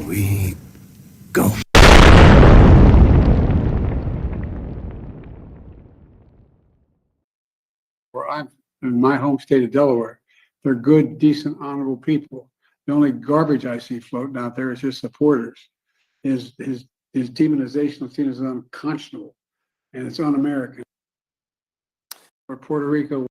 we go. Where I'm in my home state of Delaware, they're good, decent, honorable people. The only garbage I see floating out there is his supporters. His demonization of seen as unconscionable, and it's un-American. Or Puerto Rico.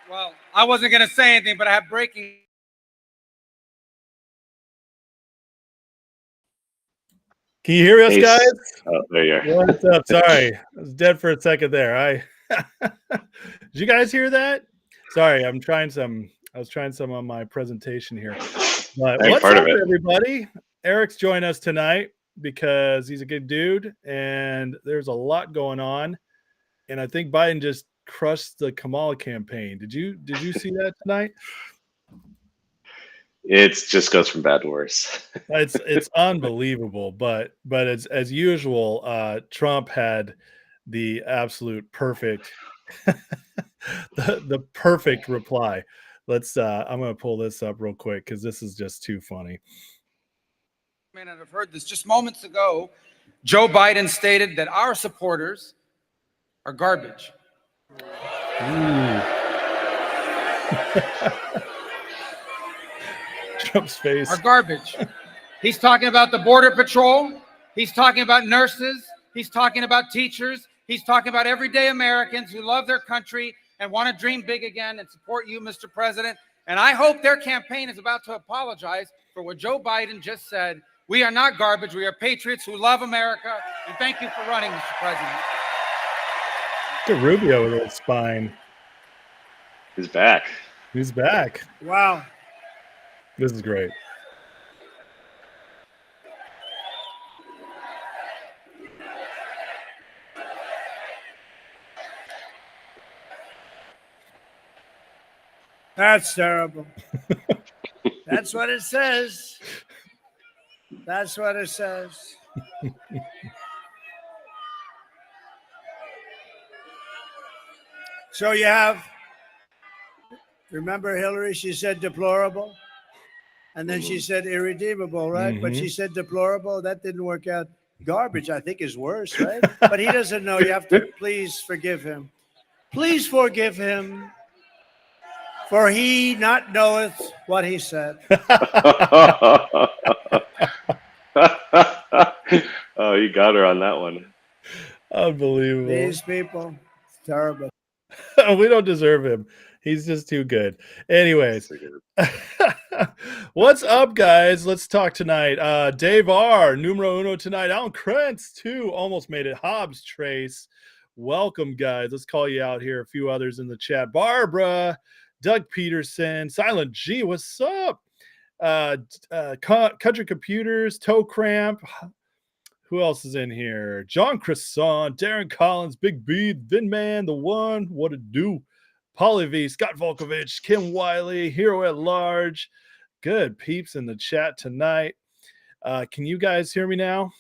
Well, I wasn't going to say anything, but I have breaking. Can you hear us, guys? Oh, there you are. What's up? Sorry, I was dead for a second there. Did you guys hear that? Sorry, I was trying some on my presentation here. But what's up, everybody? Eric's joined us tonight because he's a good dude, and there's a lot going on. And I think Biden just crushed the Kamala campaign. Did you see that tonight? It just goes from bad to worse. It's unbelievable, but it's, as usual, Trump had the absolute perfect the perfect reply. Let's I'm going to pull this up real quick because this is just too funny. And I've heard this just moments ago. Joe Biden stated that our supporters are garbage. Trump's face. Are garbage. He's talking about the Border Patrol. He's talking about nurses. He's talking about teachers. He's talking about everyday Americans who love their country and want to dream big again and support you, Mr. President. And I hope their campaign is about to apologize for what Joe Biden just said. We are not garbage. We are patriots who love America. And thank you for running, Mr. President. Look at Rubio with a little spine. He's back. He's back. Wow. This is great. That's terrible. That's what it says. That's what it says. So you have, remember Hillary, she said deplorable. And then she said irredeemable, right? Mm-hmm. But she said deplorable. That didn't work out. Garbage, I think, is worse, right? But he doesn't know. You have to please forgive him. Please forgive him, for he not knoweth what he said. Oh, you got her on that one. Unbelievable. These people, it's terrible. We don't deserve him. He's just too good. Anyways, what's up, guys? Let's talk tonight. Dave R, numero uno tonight. Alan Krentz, too, almost made it. Hobbs Trace, welcome, guys. Let's call you out here. A few others in the chat. Barbara, Doug Peterson, Silent G, what's up? Country Computers, Toe Cramp. Who else is in here? John Cresson, Darren Collins, Big B, Vin Man, The One, What It Do? Polly V, Scott Volkovich, Kim Wiley, Hero at Large. Good peeps in the chat tonight. Can you guys hear me now?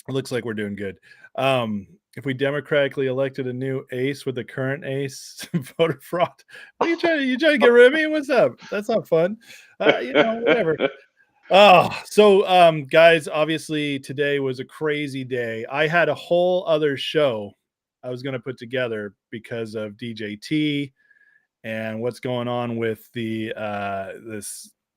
It looks like we're doing good. If we democratically elected a new ace with the current ace voter fraud, what are you trying to get rid of me? What's up? That's not fun. Whatever. So guys, obviously today was a crazy day. I had a whole other show I was going to put together because of DJT and what's going on with the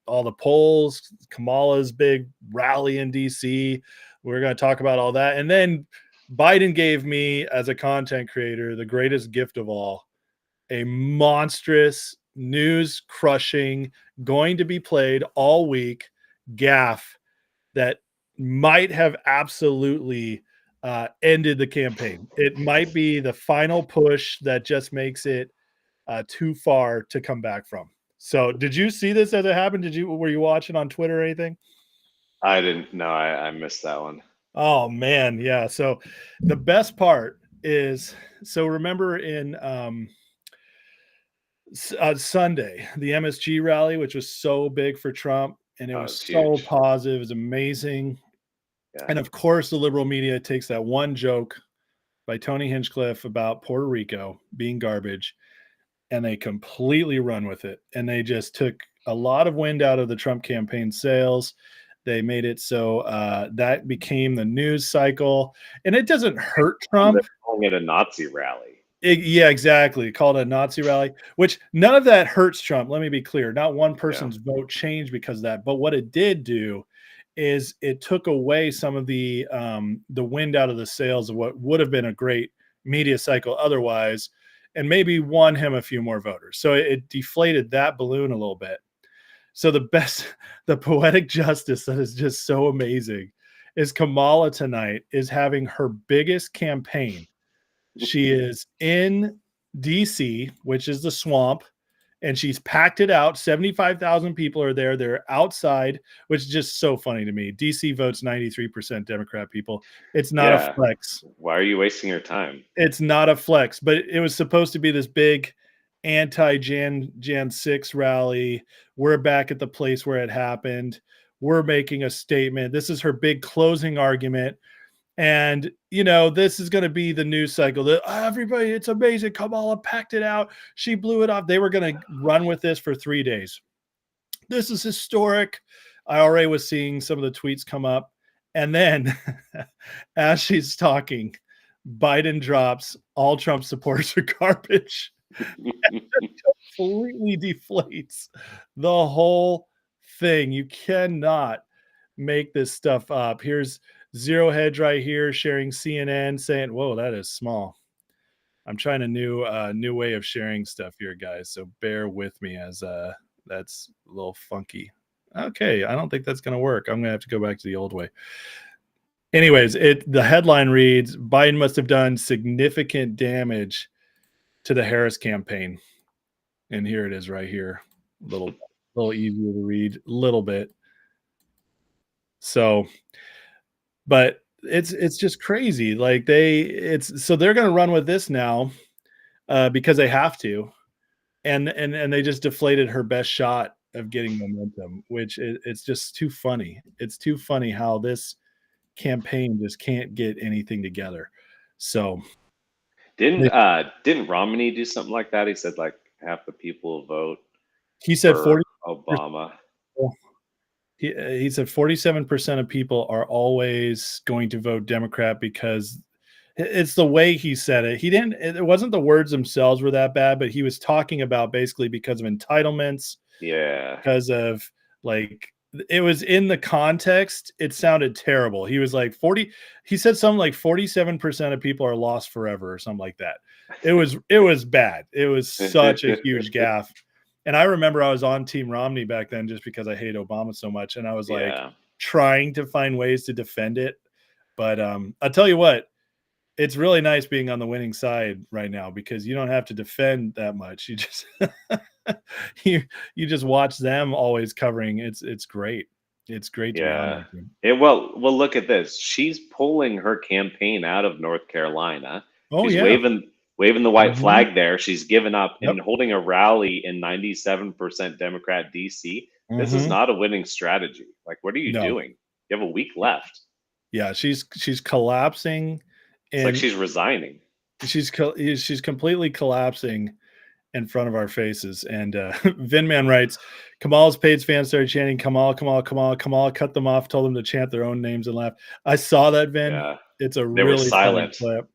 all the polls, Kamala's big rally in DC. We're going to talk about all that. And then Biden gave me, as a content creator, the greatest gift of all, a monstrous, news crushing, going to be played all week gaffe that might have absolutely ended the campaign. It might be the final push that just makes it too far to come back from. So did you see this as it happened? Were you watching on Twitter or anything? I didn't. No, I missed that one. Oh man. Yeah. So the best part is, so remember in Sunday, the MSG rally, which was so big for Trump, and it was so huge. positive. It was amazing. Yeah. And of course, the liberal media takes that one joke by Tony Hinchcliffe about Puerto Rico being garbage, and they completely run with it. And they just took a lot of wind out of the Trump campaign sails. They made it so that became the news cycle, and it doesn't hurt Trump. They're calling it a Nazi rally. Yeah, exactly. Called a Nazi rally, which none of that hurts Trump. Let me be clear. Not one person's vote changed because of that. But what it did do is it took away some of the wind out of the sails of what would have been a great media cycle otherwise, and maybe won him a few more voters. So it deflated that balloon a little bit. So the poetic justice that is just so amazing is Kamala tonight is having her biggest campaign. She is in DC, which is the swamp, and she's packed it out. 75,000 people are there. They're outside, which is just so funny to me. DC votes 93% Democrat people. It's not a flex. Why are you wasting your time? It's not a flex, but it was supposed to be this big anti-Jan 6 rally. We're back at the place where it happened. We're making a statement. This is her big closing argument. And, this is going to be the news cycle that everybody, it's amazing. Kamala packed it out. She blew it off. They were going to run with this for 3 days. This is historic. I already was seeing some of the tweets come up. And then as she's talking, Biden drops all Trump supporters are garbage. Completely deflates the whole thing. You cannot make this stuff up. Here's Zero Hedge right here sharing CNN saying, whoa, that is small. I'm trying a new way of sharing stuff here, guys. So bear with me as that's a little funky. Okay, I don't think that's going to work. I'm going to have to go back to the old way. Anyways, the headline reads, Biden must have done significant damage to the Harris campaign. And here it is right here. A little easier to read, a little bit. So, but it's just crazy. Like so they're going to run with this now because they have to. And they just deflated her best shot of getting momentum, which it's just too funny. It's too funny how this campaign just can't get anything together. So didn't Romney do something like that? He said like half the people vote. He said 40 Obama. He said 47% of people are always going to vote Democrat because it's the way he said it. It wasn't the words themselves were that bad, but he was talking about basically because of entitlements. Yeah. Because of it was in the context. It sounded terrible. He was like he said something like 47% of people are lost forever or something like that. It was bad. It was such a huge gaffe. And I remember I was on Team Romney back then just because I hate Obama so much. And I was trying to find ways to defend it. But I'll tell you what, it's really nice being on the winning side right now because you don't have to defend that much. You just you just watch them always covering. It's great. It's great to be on that team. Well, look at this. She's pulling her campaign out of North Carolina. Oh, She's waving the white flag there. She's given up and holding a rally in 97% Democrat DC. This is not a winning strategy. Like, what are you doing? You have a week left. Yeah, she's collapsing. It's like she's resigning. She's completely collapsing in front of our faces. And Vinman writes, Kamala's Page fans started chanting, Kamala, Kamala, Kamala. Kamala cut them off, told them to chant their own names and laugh. I saw that, Vin. Yeah. It's a really funny clip.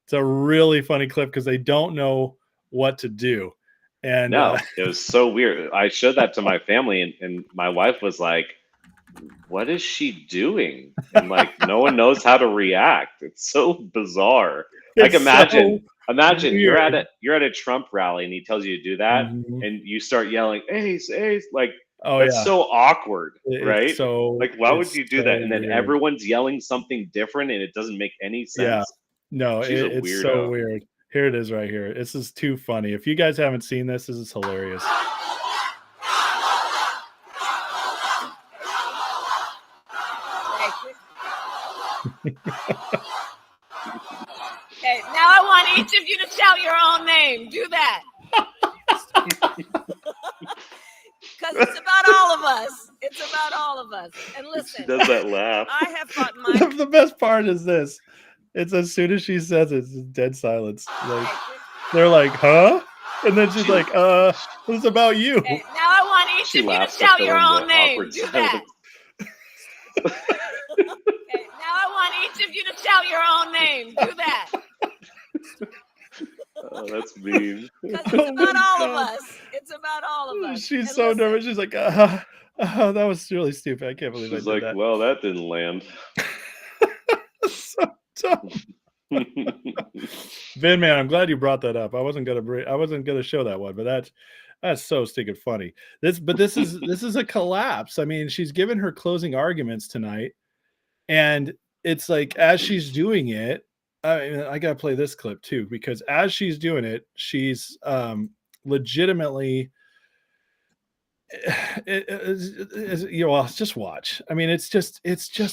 It's a really funny clip because they don't know what to do. And it was so weird. I showed that to my family and my wife was like, what is she doing? And like, no one knows how to react. It's so bizarre. Like imagine you're at a Trump rally and he tells you to do that and you start yelling, Ace, Ace, like, that's so awkward, right? So like, why would you do that? And then everyone's yelling something different and it doesn't make any sense. Yeah. No, it's so weird. Here it is right here. This is too funny. If you guys haven't seen this is hilarious. Okay, now I want each of you to shout your own name. Do that. Because it's about all of us. It's about all of us. And listen, she does that laugh. I have fought my... The best part is this. It's as soon as she says it, it's dead silence. Like they're like, huh? And then she's like, it's about you. Okay, now I want each She of you to laughs to shout fill your in the own name. awkward Do that. silence. Okay, now I want each of you to shout your own name. Do that. Oh, that's mean. Because it's about all of us. It's about all of us. She's And so listen, nervous. She's like, that was really stupid. I can't believe She's I like, did that. well, that didn't land. So dumb. Vin, man, I'm glad you brought that up. I wasn't gonna show that one, but that's so stinking funny. This is a collapse. I mean, she's given her closing arguments tonight, and it's like as she's doing it, I gotta play this clip too, because as she's doing it, she's legitimately just watch. I mean, it's just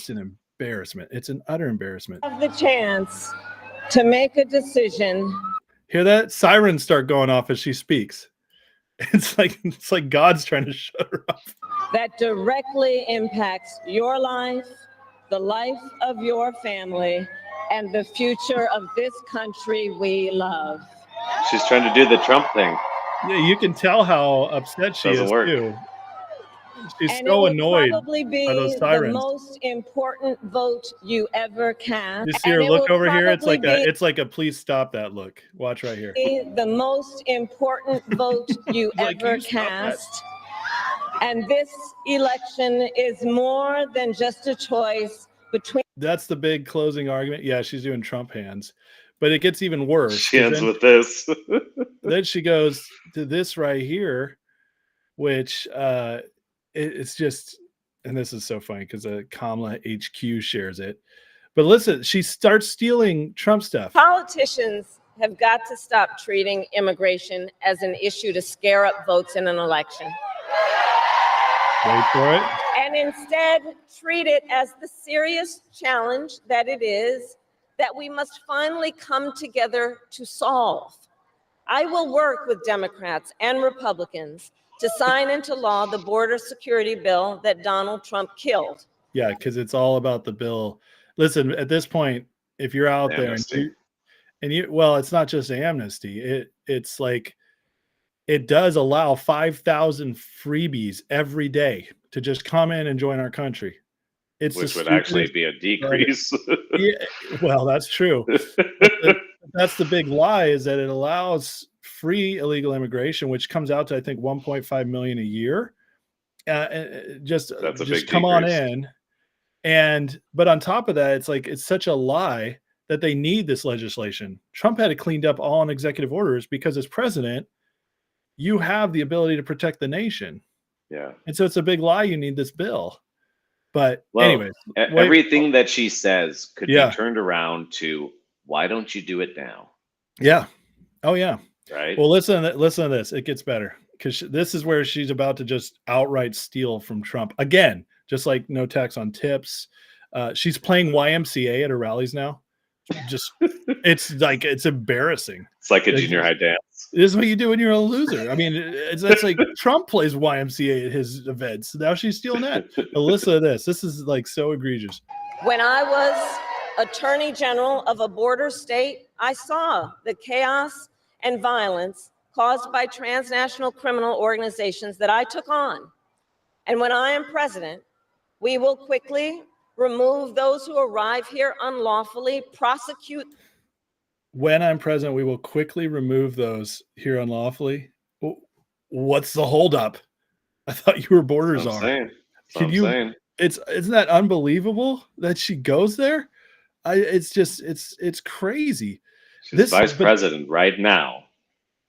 an embarrassment. It's an utter embarrassment. Have the chance to make a decision. Hear that? Sirens start going off as she speaks. It's like God's trying to shut her up. That directly impacts your life, the life of your family, and the future of this country we love. She's trying to do the Trump thing. Yeah, you can tell how upset she Doesn't is work. too. She's And so it will annoyed probably be by those the sirens. most important vote you ever cast. You see her And it look will over here. It's probably like a please stop that look. Watch right here. be the most important vote you Like, ever you stop that. cast. And this election is more than just a choice between That's the big closing argument. Yeah, she's doing Trump hands, but it gets even worse. She 'cause ends then, with this. then she goes to this right here, which it's just, and this is so funny because Kamala HQ shares it. But listen, she starts stealing Trump stuff. Politicians have got to stop treating immigration as an issue to scare up votes in an election, Wait for it. and instead treat it as the serious challenge that it is, that we must finally come together to solve. I will work with Democrats and Republicans to sign into law the border security bill that Donald Trump killed. Yeah, because it's all about the bill. Listen, at this point, if you're out Amnesty. there well, it's not just amnesty. It's like it does allow 5,000 freebies every day to just come in and join our country. It's Which the would actually stupidest- be a decrease. Yeah, well, that's true. That's the big lie, is that it allows free illegal immigration, which comes out to I think 1.5 million a year. Just That's a big come on decrease. in, but on top of that, it's such a lie that they need this legislation. Trump had it cleaned up all in executive orders because as president, you have the ability to protect the nation, Yeah. and so it's a big lie. You need this bill, but Well, anyways, everything that she says could Yeah. be turned around to, why don't you do it now? yeah, oh yeah. Right? Well, listen to this. It gets better because this is where she's about to just outright steal from Trump again, just like no tax on tips. She's playing YMCA at her rallies now. Just it's embarrassing. It's like a junior high dance. This is what you do when you're a loser. I mean, that's like Trump plays YMCA at his events. Now she's stealing that. But listen to this. This is like so egregious. When I was Attorney General of a border state, I saw the chaos and violence caused by transnational criminal organizations that I took on. And when I am president, we will quickly remove those who arrive here unlawfully, prosecute. When I'm president, we will quickly remove those here unlawfully. What's the holdup? I thought you were borders That's what are. I'm saying. That's what I'm saying. Isn't that unbelievable that she goes there? It's crazy. She's vice president right now.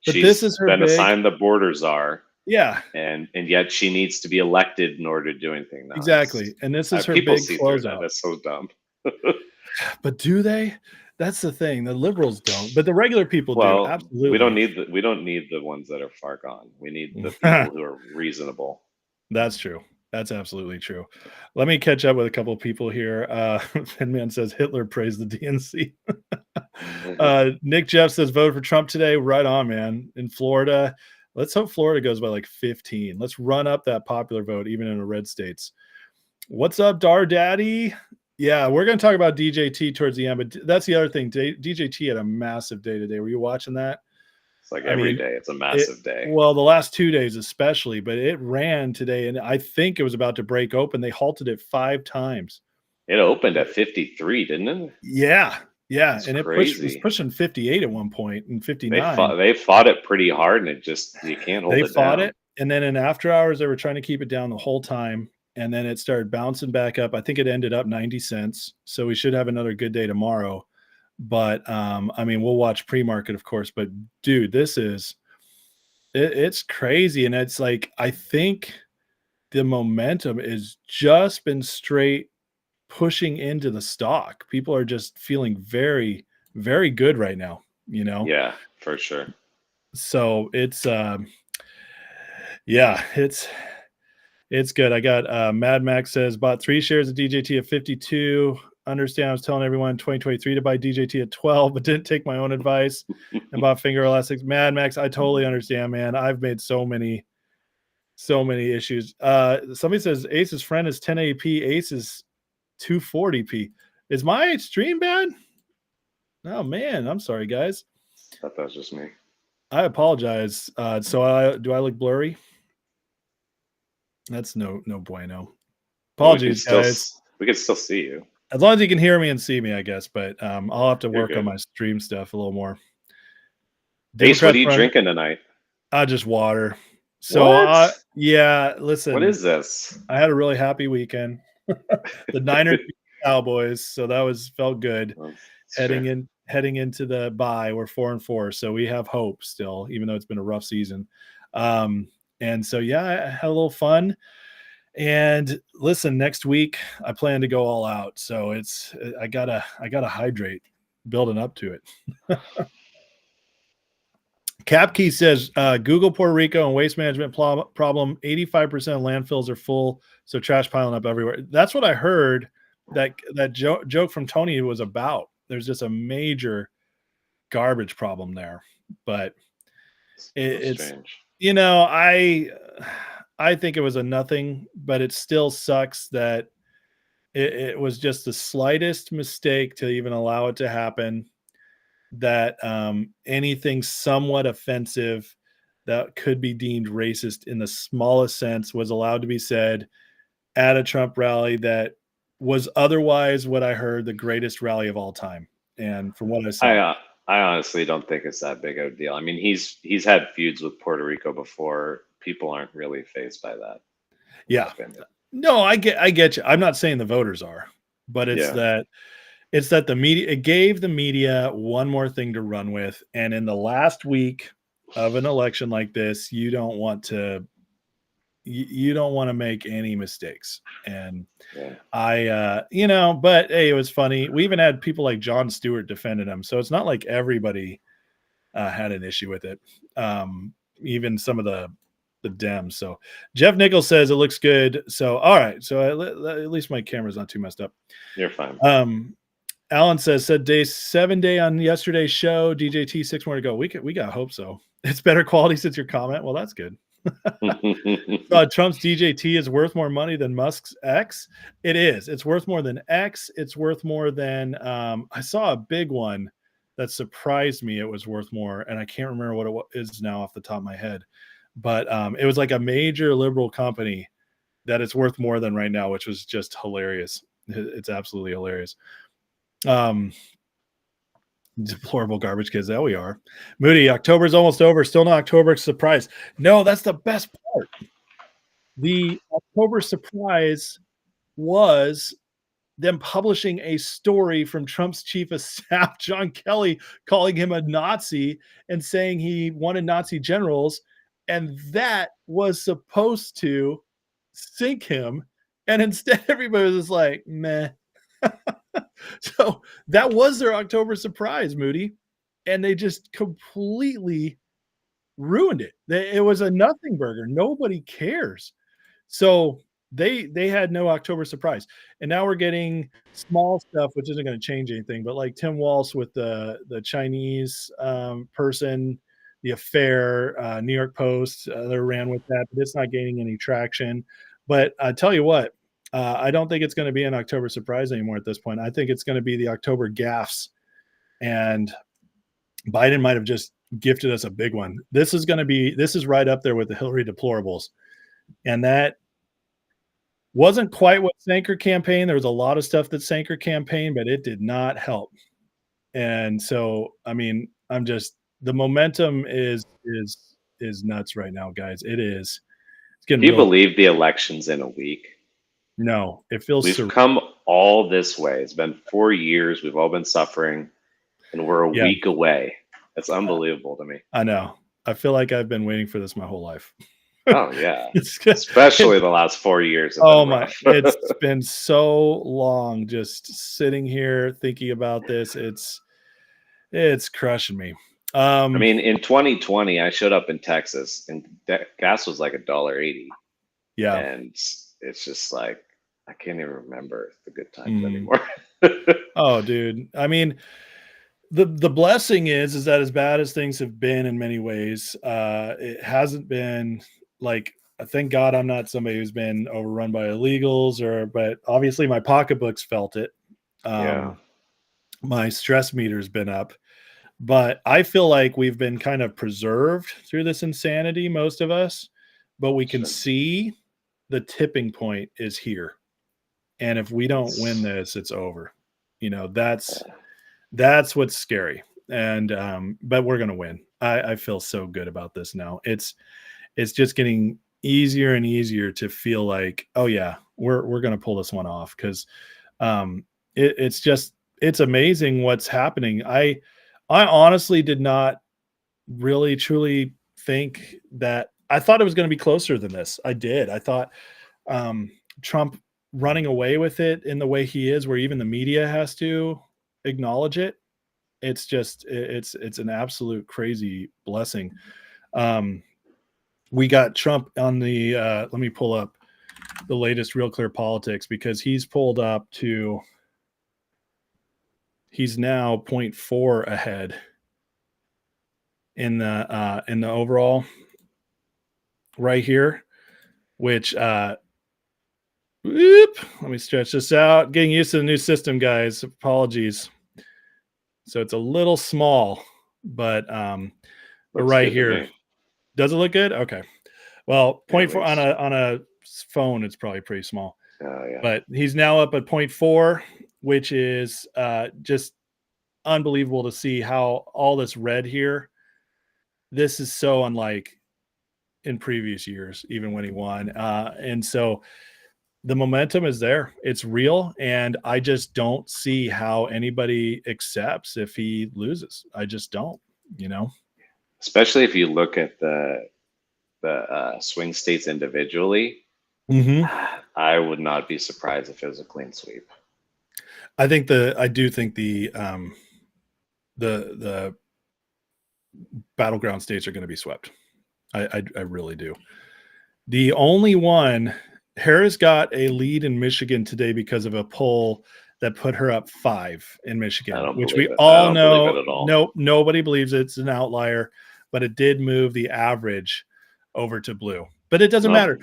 But She's this is her been big- assigned the border czar, Yeah, and yet she needs to be elected in order to do anything now. exactly. And this is her People big see through that. closeout. That's so dumb. But do they? That's the thing. The liberals don't, but the regular people do. Well, Absolutely. we don't need the ones that are far gone. We need the people who are reasonable. That's true. That's absolutely true. Let me catch up with a couple of people here. Finman says Hitler praised the DNC. Nick Jeff says vote for Trump today. Right on, man. In Florida, let's hope Florida goes by like 15. Let's run up that popular vote, even in the red states. What's up, Dar Daddy? Yeah, we're going to talk about DJT towards the end, but that's the other thing. DJT had a massive day today. Were you watching that? It's like I every mean, day. It's a massive day. Well, the last 2 days especially, but it ran today, and I think it was about to break open. They halted it 5 times. It opened at 53, didn't it? Yeah, That's and it was crazy. pushing 58 at one point and 59. They fought it pretty hard, and you can't hold They it fought down. it, and then in after hours, they were trying to keep it down the whole time, and then it started bouncing back up. I think it ended up 90 cents, so we should have another good day tomorrow. But I mean, we'll watch pre-market, of course. But dude, this is it's crazy, and it's like I think the momentum is just been straight pushing into the stock. People are just feeling very, very good right now. Yeah, for sure. So it's yeah, it's good. I got Mad Max says bought 3 shares of DJT at 52. Understand I was telling everyone in 2023 to buy DJT at 12, but didn't take my own advice and bought finger elastics. Mad Max, I totally understand, man. I've made so many issues. Somebody says Ace's friend is 1080p, Ace is 240p. Is my stream bad? Oh man, I'm sorry, guys. I thought that was just me. I apologize. So do I look blurry? That's no bueno. Apologies, guys. We can still see you. As long as you can hear me and see me, I guess. But I'll have to work on my stream stuff a little more. Ace, what are you drinking tonight? Just water. So yeah, listen. What is this? I had a really happy weekend. The Niners Cowboys, so that felt good. Heading into the bye, we're 4-4, so we have hope still, even though it's been a rough season. And so yeah, I had a little fun. And listen, next week I plan to go all out. So I gotta hydrate, building up to it. Capkey says Google Puerto Rico and waste management problem. 85% of landfills are full, so trash piling up everywhere. That's what I heard. That joke from Tony was about. There's just a major garbage problem there, but it's strange. I think it was a nothing, but it still sucks that it was just the slightest mistake to even allow it to happen. That anything somewhat offensive that could be deemed racist in the smallest sense was allowed to be said at a Trump rally that was otherwise what I heard the greatest rally of all time. And from what I saw, I honestly don't think it's that big of a deal. I mean, he's had feuds with Puerto Rico before. People aren't really fazed by that. Yeah. No, I get you. I'm not saying the voters are, but it's that the media, it gave the media one more thing to run with. And in the last week of an election like this, you don't want to make any mistakes. And but hey, it was funny. We even had people like Jon Stewart defending him. So it's not like everybody had an issue with it. Even some of the Dems. So Jeff Nichols says it looks good. So, all right. So at least my camera's not too messed up. You're fine. Alan said 7 day on yesterday's show, DJT 6 more to go. We got hope so. It's better quality since your comment. Well, that's good. Trump's DJT is worth more money than Musk's X. It is. It's worth more than X. It's worth more than I saw a big one that surprised me. It was worth more, and I can't remember what it is now off the top of my head. But it was like a major liberal company that it's worth more than right now, which was just hilarious. It's absolutely hilarious. Deplorable garbage kids. There we are. Moody, October's almost over. Still not October surprise. No, that's the best part. The October surprise was them publishing a story from Trump's chief of staff, John Kelly, calling him a Nazi and saying he wanted Nazi generals. And that was supposed to sink him. And instead, everybody was just like, meh. So that was their October surprise, Moody. And they just completely ruined it. It was a nothing burger. Nobody cares. So they had no October surprise. And now we're getting small stuff, which isn't going to change anything. But like Tim Walsh with the Chinese person, the affair, New York Post, they ran with that, but it's not gaining any traction. But I tell you what, I don't think it's going to be an October surprise anymore at this point. I think it's going to be the October gaffes, and Biden might have just gifted us a big one. This is right up there with the Hillary deplorables. And that wasn't quite what sank her campaign. There was a lot of stuff that sank her campaign, but it did not help. And so, I mean, the momentum is nuts right now, guys. It is. It's getting Do you real. believe the election's in a week? No, it feels We've surreal. come all this way. It's been 4 years. We've all been suffering, and we're a week away. It's unbelievable to me. I know. I feel like I've been waiting for this my whole life. Oh yeah, especially the last 4 years. Oh my! It's been so long just sitting here thinking about this. It's crushing me. I mean, in 2020, I showed up in Texas, and gas was like $1.80. Yeah, and it's just like I can't even remember the good times anymore. Oh, dude. I mean, the blessing is that as bad as things have been in many ways, it hasn't been like, thank God I'm not somebody who's been overrun by illegals but obviously my pocketbooks felt it. Yeah. My stress meter's been up, but I feel like we've been kind of preserved through this insanity, most of us, but we can see the tipping point is here. And if we don't win this, it's over. You know, that's what's scary. And, but we're going to win. I feel so good about this now. It's just getting easier and easier to feel like, oh yeah, we're going to pull this one off. Cause, it's amazing what's happening. I honestly did not really truly think that. I thought it was going to be closer than this. I did. I thought Trump running away with it in the way he is, where even the media has to acknowledge it. It's just, it's an absolute crazy blessing. We got Trump on the, let me pull up the latest Real Clear Politics, because he's pulled up to, he's now 0.4 ahead in the overall right here, which, let me stretch this out. Getting used to the new system, guys. Apologies. So it's a little small, but right here. Does it look good? Okay. Well, 0.4 on a phone, it's probably pretty small. Oh, yeah. But he's now up at 0.4, which is just unbelievable to see how all this red here. This is so unlike in previous years, even when he won. And so the momentum is there. It's real. And I just don't see how anybody accepts if he loses. I just don't, you know? Especially if you look at the swing states individually, I would not be surprised if it was a clean sweep. I do think the battleground states are going to be swept. I really do. The only one, Harris got a lead in Michigan today because of a poll that put her up 5 in Michigan, which we all know. Nope, nobody believes it's an outlier, but it did move the average over to blue. But it doesn't matter.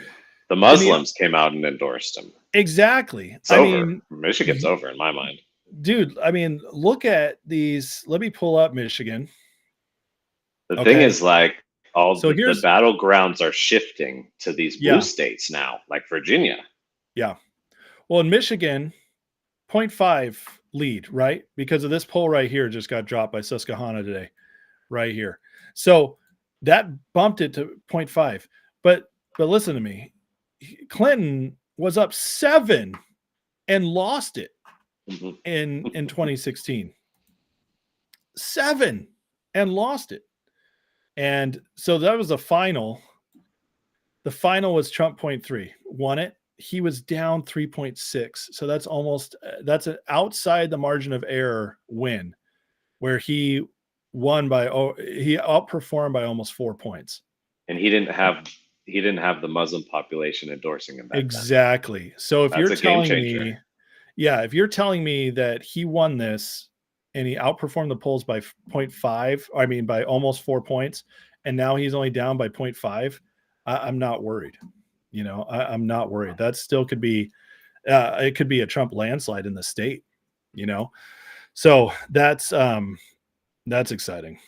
The Muslims came out and endorsed him. Exactly. It's over. Michigan's over in my mind. Dude, I mean, look at these. Let me pull up Michigan. The thing is, like, the battlegrounds are shifting to these blue states now, like Virginia. Yeah. Well, in Michigan, 0.5 lead, right? Because of this poll right here just got dropped by Susquehanna today, right here. So that bumped it to 0.5. But listen to me. Clinton was up 7 and lost it in 2016. 7 and lost it. And so that was the final. The final was Trump 0.3, won it. He was down 3.6. So that's an outside the margin of error win, where he outperformed by almost 4 points. And he didn't have the Muslim population endorsing him. Exactly. So if you're telling me, if you're telling me that he won this and he outperformed the polls by 0.5, I mean, by almost 4 points, and now he's only down by 0.5, I'm not worried. You know, I'm not worried. That still could be It could be a Trump landslide in the state, So that's exciting.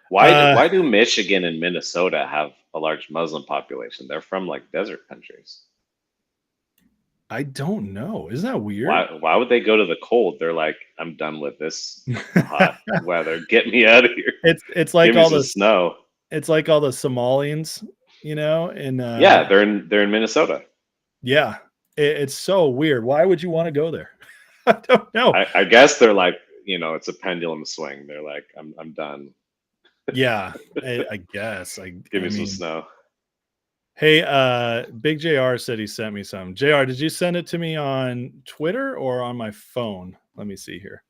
Why do Michigan and Minnesota have a large Muslim population? They're from like desert countries. I don't know. Isn't that weird? Why would they go to the cold? They're like, I'm done with this hot weather. Get me out of here. It's like Give me all some the snow. It's like all the Somalians, in Yeah, they're in Minnesota. Yeah, it's so weird. Why would you want to go there? I don't know. I guess they're like, it's a pendulum swing. They're like, I'm done. Yeah, I guess. Give me some snow. Hey, Big JR said he sent me some. JR, did you send it to me on Twitter or on my phone? Let me see here.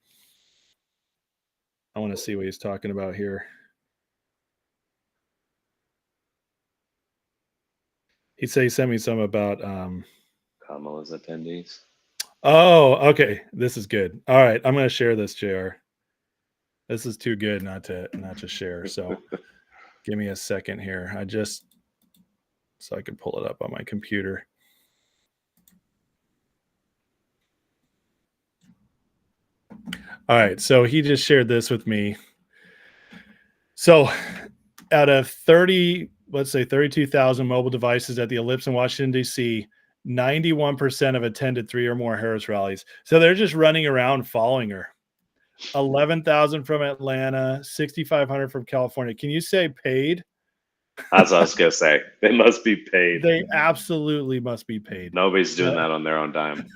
I want to see what he's talking about here. He said he sent me some about Kamala's attendees. Oh, okay. This is good. All right, I'm going to share this, JR. This is too good not to share. So give me a second here. So I can pull it up on my computer. All right, so he just shared this with me. So out of 32,000 mobile devices at the Ellipse in Washington, D.C., 91% have attended 3 or more Harris rallies. So they're just running around following her. 11,000 from Atlanta, 6,500 from California. Can you say paid? That's what I was going to say. They must be paid. They absolutely must be paid. Nobody's doing that on their own dime.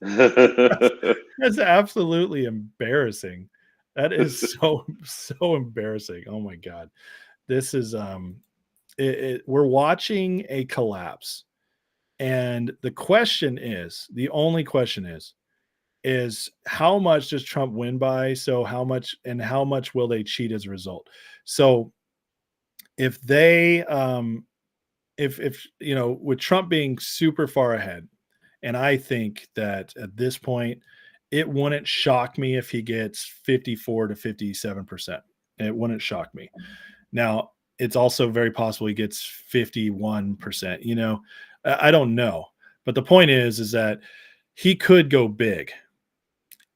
That's absolutely embarrassing. That is so embarrassing. Oh my God. This is we're watching a collapse. And the only question is how much does Trump win by? So how much will they cheat as a result? So if they with Trump being super far ahead, and I think that at this point, it wouldn't shock me if he gets 54 to 57%. It wouldn't shock me. Now, it's also very possible he gets 51%. I don't know. But the point is that he could go big.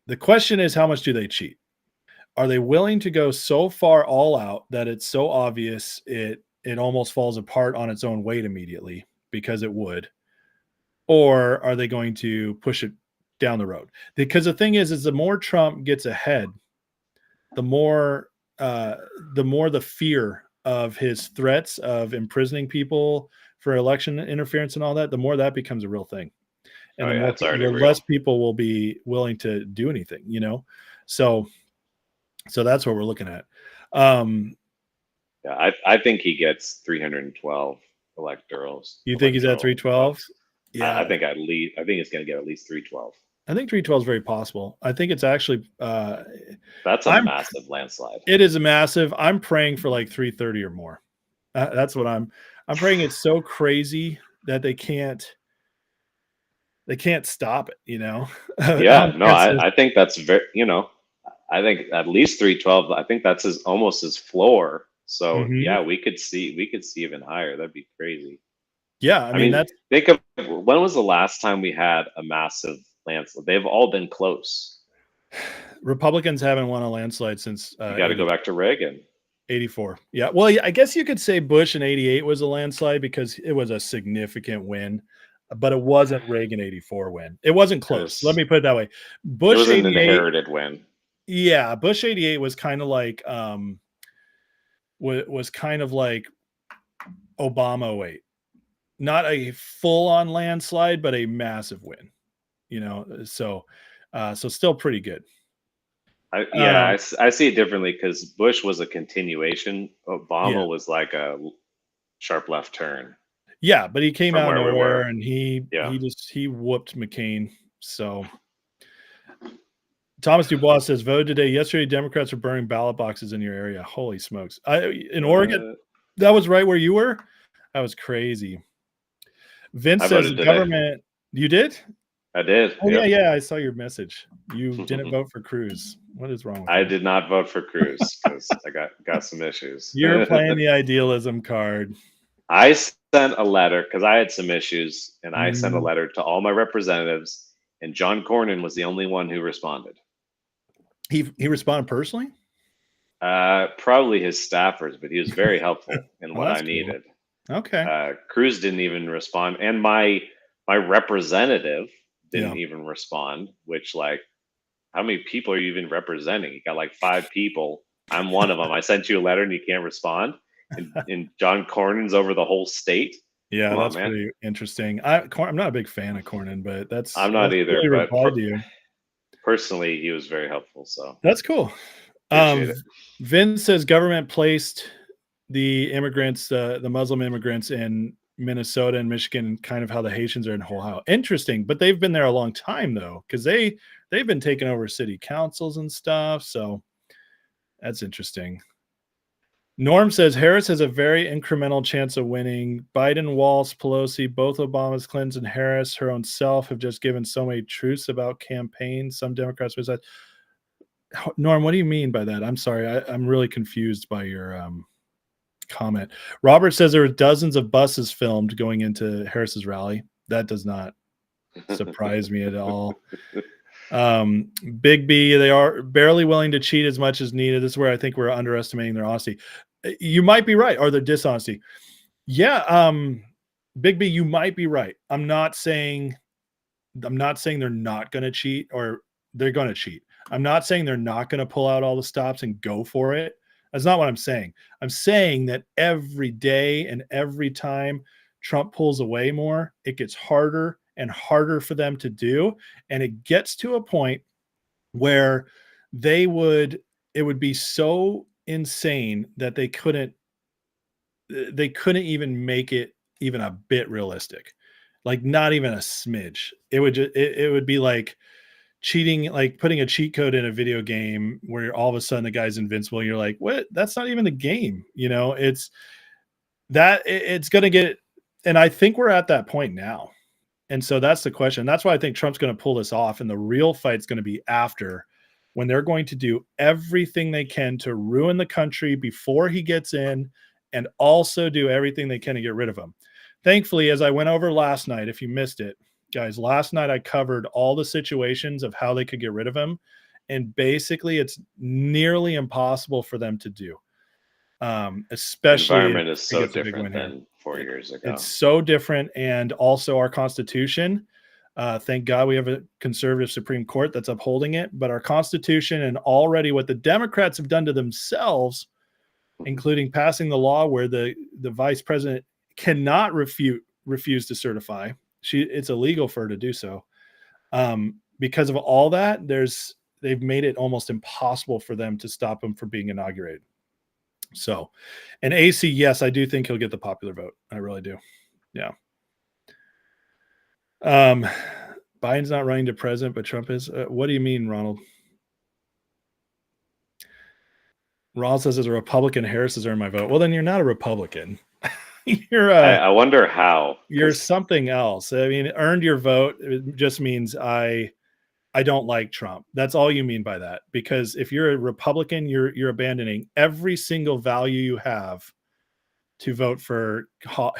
The question is, how much do they cheat? Are they willing to go so far all out that it's so obvious it almost falls apart on its own weight immediately, because it would? Or are they going to push it down the road? Because the thing is the more Trump gets ahead, the more the fear of his threats of imprisoning people for election interference and all that, the more that becomes a real thing. And the less people will be willing to do anything, So that's what we're looking at. Yeah, I think he gets 312 electorals. You think he's at 312? Yeah, I think it's going to get at least 312. I think 312 is very possible. I think it's actually that's a massive landslide. It is a massive. I'm praying for like 330 or more. That's what I'm praying. It's so crazy that they can't stop it. Yeah, no, I think that's very. I think at least 312. I think that's almost his floor. So yeah, we could see even higher. That'd be crazy. Yeah, I mean think of when was the last time we had a massive landslide? They've all been close. Republicans haven't won a landslide since. You got to go back to Reagan. 84. Yeah. Well, I guess you could say Bush in 88 was a landslide because it was a significant win, but it wasn't Reagan 84 win. It wasn't close. Let me put it that way. Bush was an inherited win. Yeah, Bush 88 was kind of like was kind of like Obama 08. Not a full-on landslide, but a massive win. So still pretty good. I see it differently because Bush was a continuation. Obama was like a sharp left turn. Yeah, but he came out of nowhere and he whooped McCain. So Thomas Dubois says, voted today. Yesterday, Democrats were burning ballot boxes in your area. Holy smokes. In Oregon, that was right where you were? That was crazy. Vince says the government. You did? I did. Oh, yeah. I saw your message. You didn't vote for Cruz. What is wrong with I did not vote for Cruz because I got some issues. You're playing the idealism card. I sent a letter because I had some issues, and I sent a Mhm. letter to all my representatives, and John Cornyn was the only one who responded. He responded personally? Probably his staffers, but he was very helpful in Oh, what I that's cool. needed. Okay. Cruz didn't even respond, and my representative Yeah. didn't even respond. Which, like, how many people are you even representing? You got like 5 people. I'm one of them. I sent you a letter and you can't respond. And John Cornyn's over the whole state. Yeah, Come on, that's man. pretty interesting. I'm not a big fan of Cornyn, but that's I'm not either, really but replied to you. personally, he was very helpful. So That's cool. appreciate it. Vince says government placed the immigrants, the Muslim immigrants in Minnesota and Michigan, kind of how the Haitians are in Ohio. Interesting, but they've been there a long time though, because they've been taking over city councils and stuff. So that's interesting. Norm says Harris has a very incremental chance of winning. Biden, Walz, Pelosi, both Obama's, Clinton, and Harris, her own self, have just given so many truths about campaigns. Some Democrats besides. Norm, what do you mean by that? I'm sorry. I'm really confused by your comment. Robert says there were dozens of buses filmed going into Harris's rally. That does not surprise me at all. Big B, they are barely willing to cheat as much as needed. This is where I think we're underestimating their honesty. You might be right, or their dishonesty. Yeah, Big B, you might be right. I'm not saying they're not going to cheat, or they're going to cheat. I'm not saying they're not going to pull out all the stops and go for it. That's not what I'm saying. I'm saying that every day and every time Trump pulls away more, it gets harder and harder for them to do. And it gets to a point where it would be so insane that they couldn't even make it even a bit realistic. Like not even a smidge. It would be like cheating, like putting a cheat code in a video game where all of a sudden the guy's invincible. And you're like, what? That's not even the game. It's going to get, and I think we're at that point now. And so that's the question. That's why I think Trump's going to pull this off. And the real fight's going to be after, when they're going to do everything they can to ruin the country before he gets in, and also do everything they can to get rid of him. Thankfully, as I went over last night, if you missed it, guys, last night I covered all the situations of how they could get rid of him. And basically it's nearly impossible for them to do. Especially the environment is so different than 4 years ago. It's so different. And also our Constitution, thank God we have a conservative Supreme Court that's upholding it, but our Constitution and already what the Democrats have done to themselves, including passing the law where the vice president cannot refuse to certify. It's illegal for her to do so. Because of all that, they've made it almost impossible for them to stop him from being inaugurated. So, and AC, yes, I do think he'll get the popular vote. I really do. Yeah. Biden's not running to president, but Trump is. What do you mean, Ronald? Ronald says, as a Republican, Harris has earned my vote. Well, then you're not a Republican. I wonder how. You're something else. I mean, earned your vote, it just means I don't like Trump. That's all you mean by that. Because if you're a Republican, you're abandoning every single value you have to vote for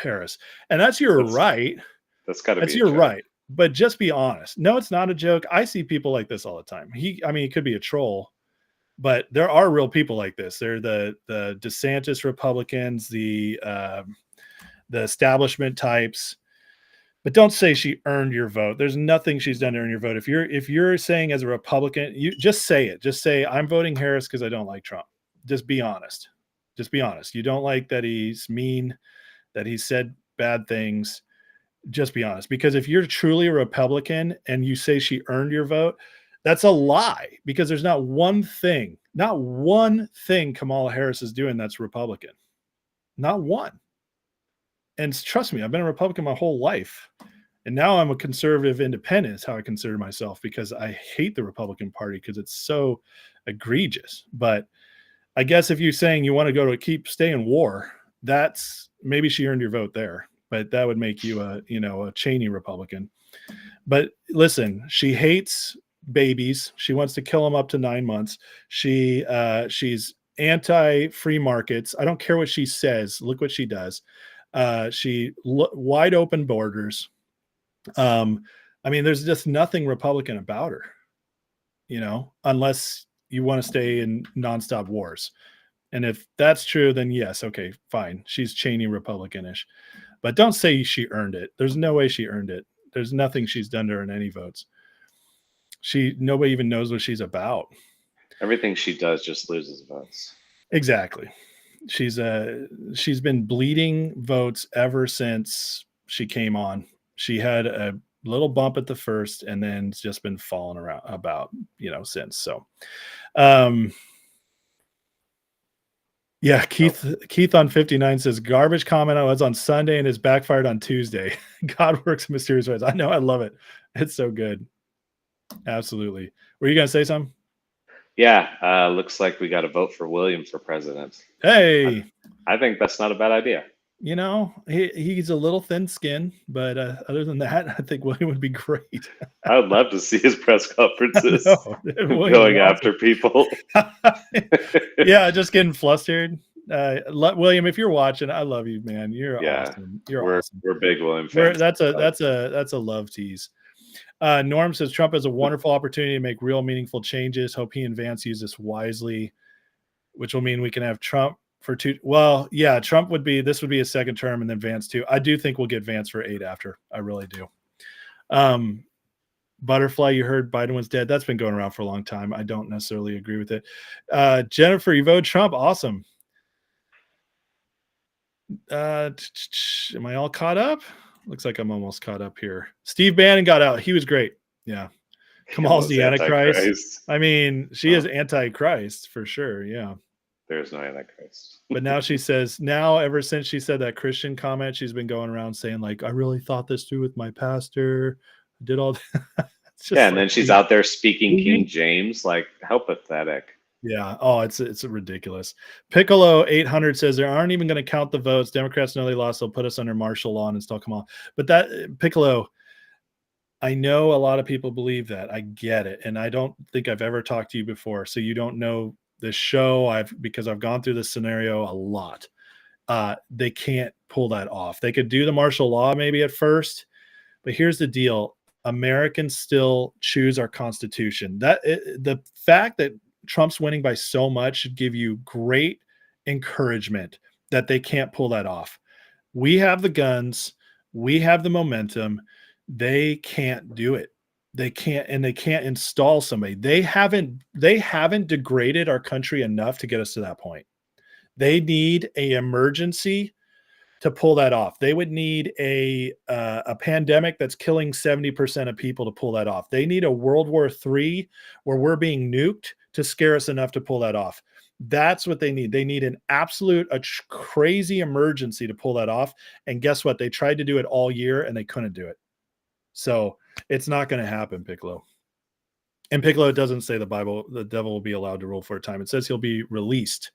Harris. And that's your right. That's got to be. That's your right. But just be honest. No, it's not a joke. I see people like this all the time. He could be a troll, but there are real people like this. They're the DeSantis Republicans, the establishment types. But don't say she earned your vote. There's nothing she's done to earn your vote. If you're saying as a Republican, you just say it. Just say, I'm voting Harris because I don't like Trump. Just be honest. Just be honest. You don't like that he's mean, that he said bad things. Just be honest. Because if you're truly a Republican and you say she earned your vote, that's a lie. Because there's not one thing Kamala Harris is doing that's Republican. Not one. And trust me, I've been a Republican my whole life. And now I'm a conservative independent is how I consider myself, because I hate the Republican Party because it's so egregious. But I guess if you're saying you want to stay in war, that's maybe she earned your vote there. But that would make you a Cheney Republican. But listen, she hates babies. She wants to kill them up to 9 months. She's anti-free markets. I don't care what she says. Look what she does. Wide open borders. I mean, there's just nothing Republican about her, unless you want to stay in nonstop wars. And if that's true, then yes, okay, fine. She's Cheney Republicanish. But don't say she earned it. There's no way she earned it. There's nothing she's done to earn any votes. Nobody even knows what she's about. Everything she does just loses votes. Exactly. She's been bleeding votes ever since she came on. She had a little bump at the first, and then it's just been falling around about, since. So, yeah, Keith on 59 says garbage comment was on Sunday and is backfired on Tuesday. God works in mysterious ways. I know, I love it. It's so good. Absolutely. Were you gonna say something? Yeah, looks like we got to vote for William for president. Hey, I think that's not a bad idea. He's a little thin-skinned, but other than that, I think William would be great. I would love to see his press conferences William going after people. Yeah, just getting flustered. William, if you're watching, I love you, man. You're awesome. You're awesome. We're big William fans. That's a love tease. Norm says Trump has a wonderful opportunity to make real meaningful changes. Hope he and Vance use this wisely, which will mean we can have Trump for 2. Well, yeah, this would be a second term, and then Vance too. I do think we'll get Vance for 8 after. I really do. Butterfly, you heard Biden was dead. That's been going around for a long time. I don't necessarily agree with it. Jennifer, you vote Trump. Awesome. Am I all caught up? Looks like I'm almost caught up here. Steve Bannon got out. He was great. Yeah. Kamal's the Antichrist. I mean, she is Antichrist for sure. Yeah. There's no Antichrist. But now she says, ever since she said that Christian comment, she's been going around saying, like, I really thought this through with my pastor. I did all that. And then she's out there speaking King James. Like, how pathetic. Yeah. Oh, it's ridiculous. Piccolo 800 says there aren't even going to count the votes. Democrats know they lost. They'll put us under martial law and install Kamala. But that Piccolo, I know a lot of people believe that. I get it. And I don't think I've ever talked to you before. So you don't know the show. Because I've gone through this scenario a lot. They can't pull that off. They could do the martial law maybe at first, but here's the deal. Americans still choose our Constitution. The fact that Trump's winning by so much should give you great encouragement that they can't pull that off. We have the guns. We have the momentum. They can't do it. They can't install somebody. They haven't degraded our country enough to get us to that point. They need an emergency to pull that off. They would need a pandemic that's killing 70% of people to pull that off. They need a World War III where we're being nuked to scare us enough to pull that off. That's what they need. They need an absolute, crazy emergency to pull that off. And guess what? They tried to do it all year and they couldn't do it. So it's not going to happen, Piccolo. And Piccolo doesn't say the devil will be allowed to rule for a time. It says he'll be released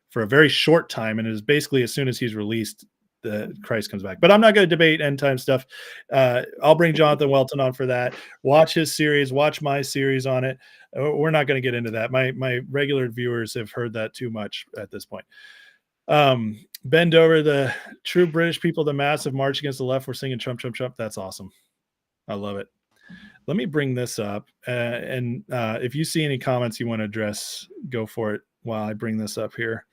for a very short time. And it is basically as soon as he's released, the Christ comes back. But I'm not going to debate end time stuff. I'll bring Jonathan Welton on for that. Watch his series, watch my series on it. We're not going to get into that. My regular viewers have heard that too much at this point. Bend over, the true British people, the massive march against the left. We're singing Trump, Trump, Trump. That's awesome. I love it. Let me bring this up. And if you see any comments you want to address, go for it while I bring this up here.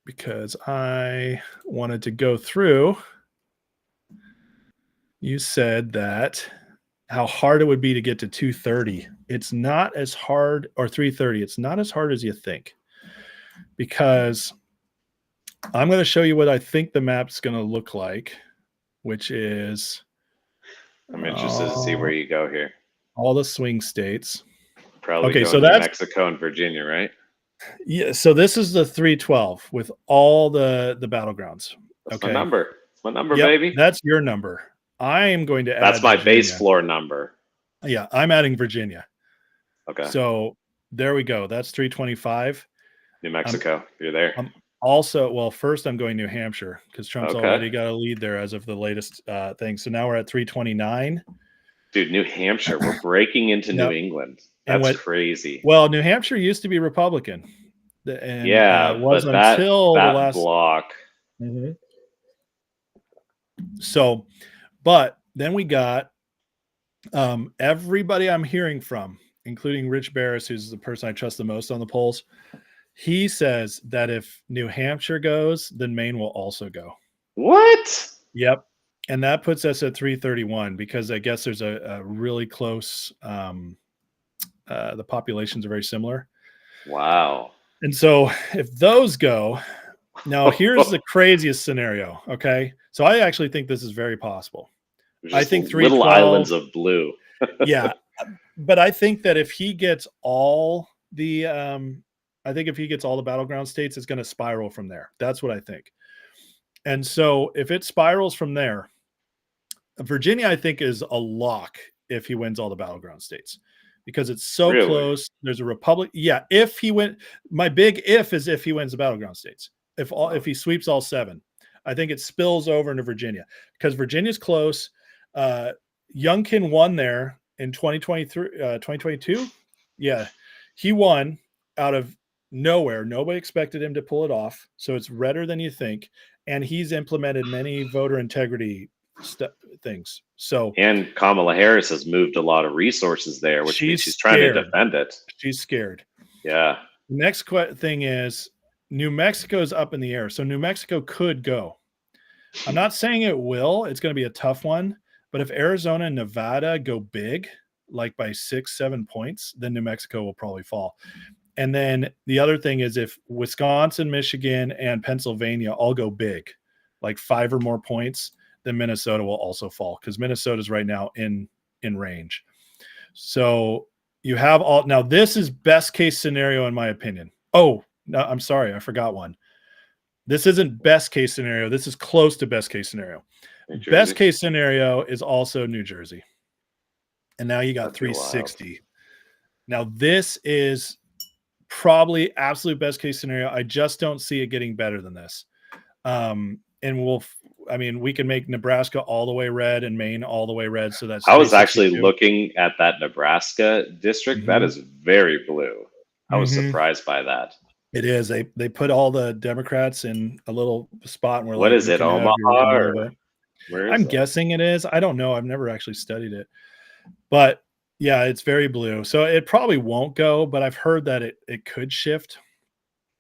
Because I wanted to go through. You said that how hard it would be to get to 230. It's not as hard, or 330. It's not as hard as you think. Because I'm going to show you what I think the map's going to look like, which is... I'm interested to see where you go here. All the swing states. Probably okay, going so to that's Mexico and Virginia, right? Yeah, so this is the 312 with all the battlegrounds. That's okay. my number. It's my number, Yep, baby. That's your number. I am going to add That's my Virginia. base floor number. Yeah, I'm adding Virginia. Okay. So there we go. That's 325. New Mexico. You're there. Also, well, first I'm going New Hampshire because Trump's already got a lead there as of the latest thing. So now we're at 329. Dude, New Hampshire. We're breaking into New England. That's crazy. Well, New Hampshire used to be Republican. And, yeah, was but until that the last block. So, but then we got everybody I'm hearing from, including Rich Baris, who's the person I trust the most on the polls. He says that if New Hampshire goes, then Maine will also go. What? Yep. And that puts us at 331 because I guess there's a really close, the populations are very similar. Wow. And so if those go, now here's the craziest scenario. Okay. So I actually think this is very possible. I think little 312 islands of blue. Yeah. But I think that if he gets all the, I think if he gets all the battleground states, it's going to spiral from there. That's what I think. And so if it spirals from there, Virginia, I think, is a lock if he wins all the battleground states because it's so Really? close. There's a republic. Yeah. If he win, my big if is if he wins the battleground states. If he sweeps all 7, I think it spills over into Virginia because Virginia's close. Youngkin won there in 2022. Yeah. He won out of nowhere. Nobody expected him to pull it off. So it's redder than you think. And he's implemented many voter integrity things. So, and Kamala Harris has moved a lot of resources there, which means she's trying to defend it. She's scared. Yeah. Next thing is New Mexico's up in the air. So New Mexico could go. I'm not saying it will. It's going to be a tough one. But if Arizona and Nevada go big, like by 6-7 points, then New Mexico will probably fall. And then the other thing is if Wisconsin, Michigan, and Pennsylvania all go big, like 5 or more points, then Minnesota will also fall because Minnesota's right now in range. So you have all. Now this is best case scenario in my opinion. Oh, no, I'm sorry, I forgot one. This isn't best case scenario. This is close to best case scenario. Best case scenario is also New Jersey. And now you got 360. Now this is probably absolute best case scenario. I just don't see it getting better than this. And we can make Nebraska all the way red and Maine all the way red. So that's. I was actually looking at that Nebraska district. Mm-hmm. That is very blue. I was surprised by that. It is. They put all the Democrats in a little spot. And we're what like, is it, Omaha? I'm guessing it is. I don't know. I've never actually studied it. But yeah, it's very blue. So it probably won't go, but I've heard that it could shift.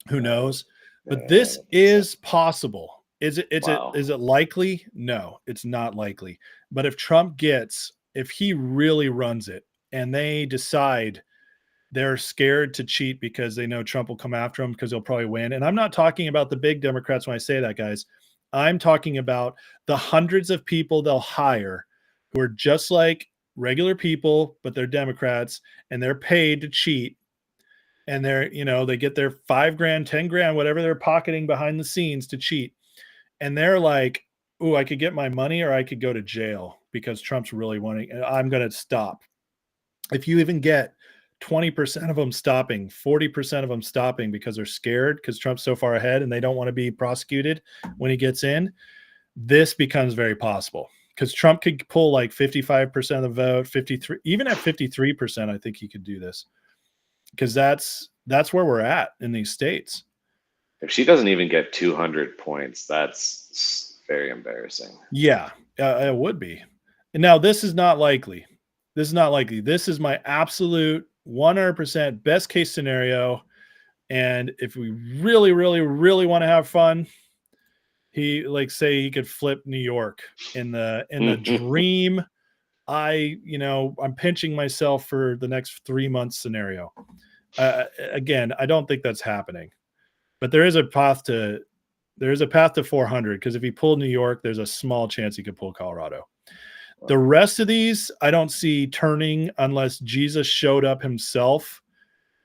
Who knows? But this is possible. Is it likely? No, it's not likely. But if he really runs it and they decide they're scared to cheat because they know Trump will come after him because he'll probably win. And I'm not talking about the big Democrats when I say that, guys. I'm talking about the hundreds of people they'll hire who are just like regular people, but they're Democrats and they're paid to cheat. And they get their $5,000, $10,000, whatever they're pocketing behind the scenes to cheat. And they're like, "Ooh, I could get my money or I could go to jail because Trump's really wanting, I'm going to stop." If you even get 20% of them stopping, 40% of them stopping because they're scared because Trump's so far ahead and they don't want to be prosecuted when he gets in, this becomes very possible because Trump could pull like 55% of the vote, 53, even at 53%, I think he could do this because that's where we're at in these states. If she doesn't even get 200 points, that's very embarrassing. Yeah, it would be. And now this is not likely. This is my absolute 100% best case scenario. And if we really, really, really want to have fun, he he could flip New York in the dream. I'm pinching myself for the next 3 months scenario. Again, I don't think that's happening, but there is a path to 400 because if he pulled New York, there's a small chance he could pull Colorado. The rest of these, I don't see turning unless Jesus showed up himself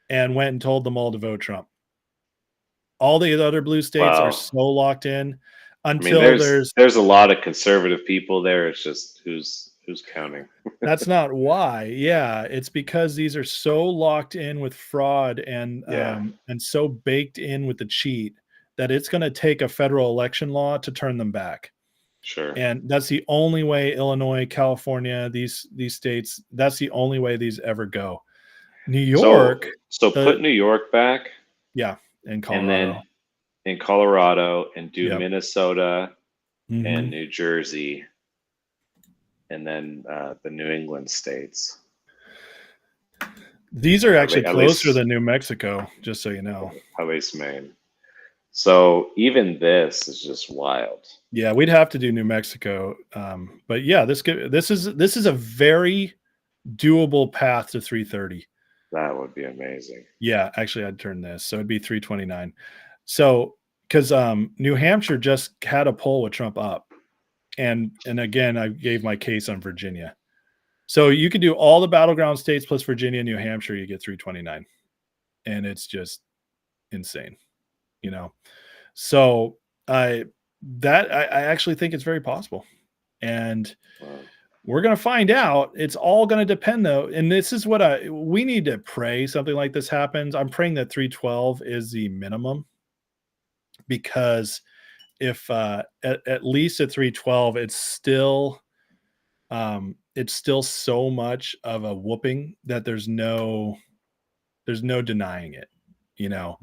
and went and told them all to vote Trump. All the other blue states are so locked in until there's a lot of conservative people there. It's just who's counting. That's not why. Yeah, it's because these are so locked in with fraud and so baked in with the cheat that it's going to take a federal election law to turn them back. Sure. And that's the only way Illinois, California, these states, that's the only way these ever go. New York. So put New York back. Yeah. And Colorado. And then in Colorado and do Yep. Minnesota Mhm. and New Jersey, and then the New England states. These are actually At closer least- than New Mexico, just so you know. At least Maine. So even this is just wild. Yeah, we'd have to do New Mexico, but yeah, this is a very doable path to 330. That would be amazing. Yeah, actually, I'd turn this, so it'd be 329. So because New Hampshire just had a poll with Trump up, and again, I gave my case on Virginia. So you could do all the battleground states plus Virginia and New Hampshire, you get 329, and it's just insane, you know. So I actually think it's very possible, and Wow. we're going to find out. It's all going to depend, though, and this is what we need to pray something like this happens. I'm praying that 312 is the minimum, because if at least at 312, it's still so much of a whooping that there's no denying it, you know.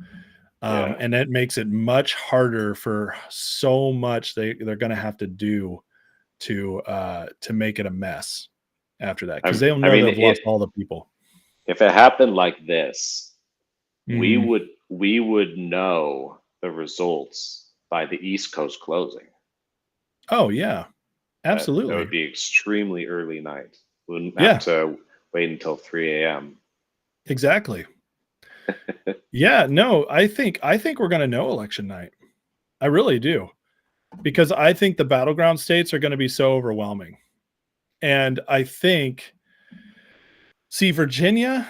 Yeah. And that makes it much harder for so much they're going to have to do to make it a mess after that, because they'll know they've lost all the people. If it happened like this, Mhm. we would know the results by the East Coast closing. Oh yeah, absolutely. It would be extremely early night. We wouldn't Yeah. have to wait until 3 a.m. Exactly. Yeah, no, I think we're going to know election night. I really do, because I think the battleground states are going to be so overwhelming. And I think, see, Virginia,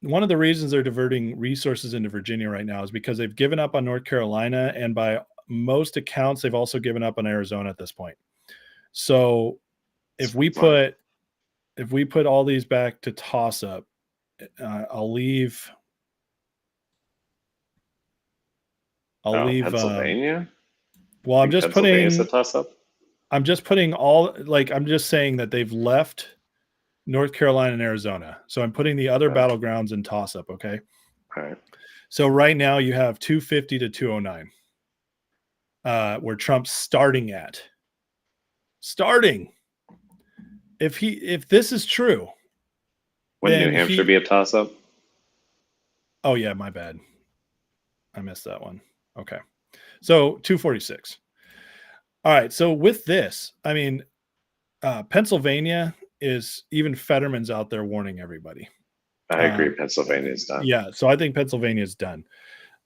one of the reasons they're diverting resources into Virginia right now is because they've given up on North Carolina, and by most accounts, they've also given up on Arizona at this point. So if we put all these back to toss up, I'll leave Pennsylvania. Well, I'm just Pennsylvania's putting a toss up. I'm just putting all, like, I'm just saying that they've left North Carolina and Arizona. So I'm putting the other Okay. battlegrounds in toss up. Okay. All right. So right now you have 250 to 209, where Trump's starting at. If this is true, Would then New Hampshire be a toss up? Oh yeah, my bad. I missed that one. Okay. So 246. All right. So with this, I mean, Pennsylvania is, even Fetterman's out there warning everybody. I agree. Pennsylvania's done. Yeah. So I think Pennsylvania is done.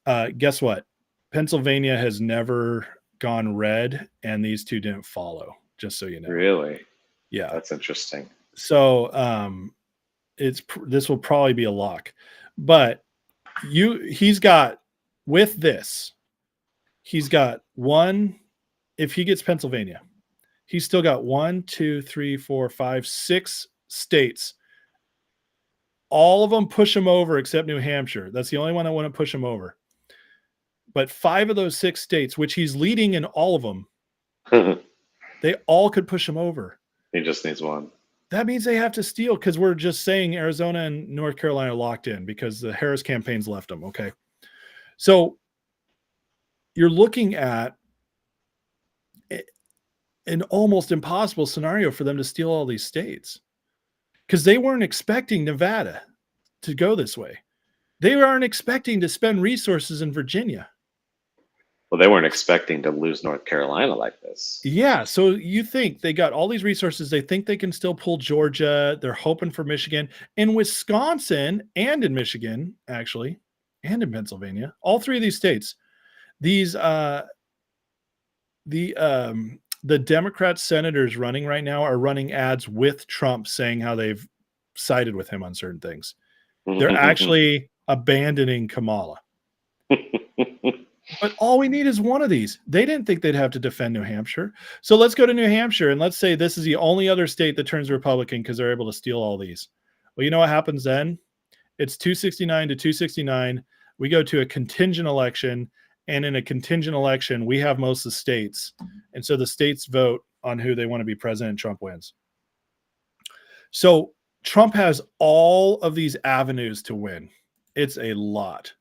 Guess what? Pennsylvania has never gone red, and these two didn't follow, just so you know. Really? Yeah. That's interesting. So this will probably be a lock. But he's got one, if he gets Pennsylvania, he's still got 1, 2, 3, 4, 5, 6 states. All of them push him over except New Hampshire. That's the only one I want to push him over. But 5 of those 6 states, which he's leading in all of them, they all could push him over. He just needs one. That means they have to steal, because we're just saying Arizona and North Carolina are locked in because the Harris campaign's left them. Okay. So you're looking at an almost impossible scenario for them to steal all these states, because they weren't expecting Nevada to go this way. They aren't expecting to spend resources in Virginia. Well, they weren't expecting to lose North Carolina like this. Yeah. So you think they got all these resources. They think they can still pull Georgia. They're hoping for Michigan and Wisconsin, and in Michigan, actually, and in Pennsylvania. All 3 of these states. These the Democrat senators running right now are running ads with Trump saying how they've sided with him on certain things. They're actually abandoning Kamala. But all we need is one of these. They didn't think they'd have to defend New Hampshire. So let's go to New Hampshire, and let's say this is the only other state that turns Republican because they're able to steal all these. Well, you know what happens then? It's 269 to 269. We go to a contingent election, and in a contingent election, we have most of the states. And so the states vote on who they want to be president, and Trump wins. So Trump has all of these avenues to win. It's a lot.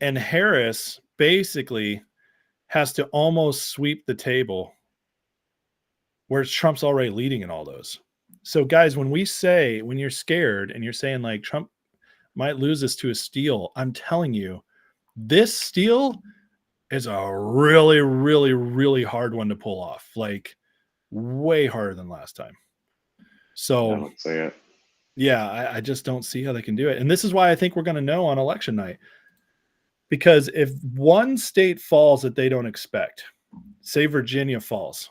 And Harris basically has to almost sweep the table, whereas Trump's already leading in all those. So guys, when you're scared and you're saying like Trump might lose this to a steal, I'm telling you, this steal is a really, really, really hard one to pull off. Like way harder than last time. I So would say it. yeah, I just don't see how they can do it. And this is why I think we're going to know on election night. Because if one state falls that they don't expect, say Virginia falls,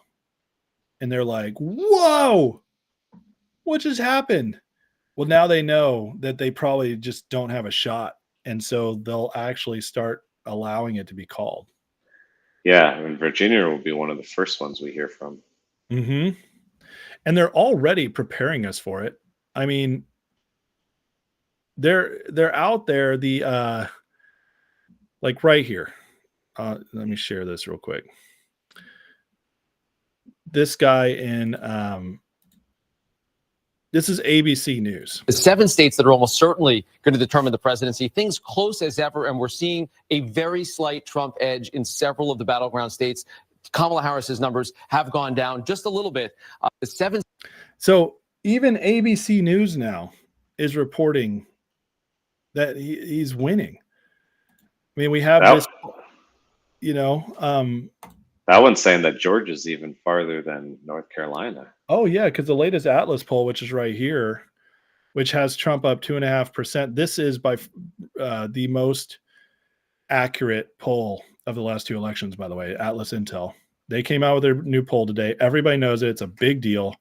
and they're like, whoa, what just happened? Well, now they know that they probably just don't have a shot. And so they'll actually start allowing it to be called. Yeah, and Virginia will be one of the first ones we hear from. Mm-hmm. And they're already preparing us for it. I mean, they're out there, the like right here. Let me share this real quick. This guy in this is ABC News. The 7 states that are almost certainly going to determine the presidency, things close as ever, and we're seeing a very slight Trump edge in several of the battleground states. Kamala Harris's numbers have gone down just a little bit. So even ABC News now is reporting that he's winning. I mean, we have this, that one's saying that Georgia's even farther than North Carolina. Oh yeah, because the latest Atlas poll, which is right here, which has Trump up 2.5%. This is by the most accurate poll of the last 2 elections, by the way, Atlas Intel. They came out with their new poll today. Everybody knows it. It's a big deal.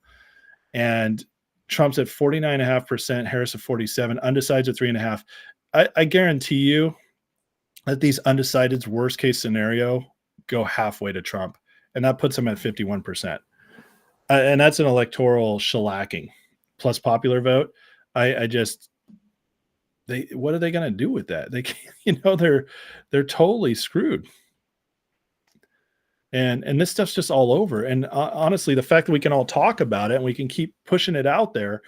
And Trump's at 49.5%, Harris at 47%, undecideds at 3.5%. I guarantee you that these undecideds, worst case scenario, go halfway to Trump. And that puts him at 51%. And that's an electoral shellacking plus popular vote. What are they going to do with that? They can't, they're totally screwed. And this stuff's just all over. And honestly, the fact that we can all talk about it and we can keep pushing it out there,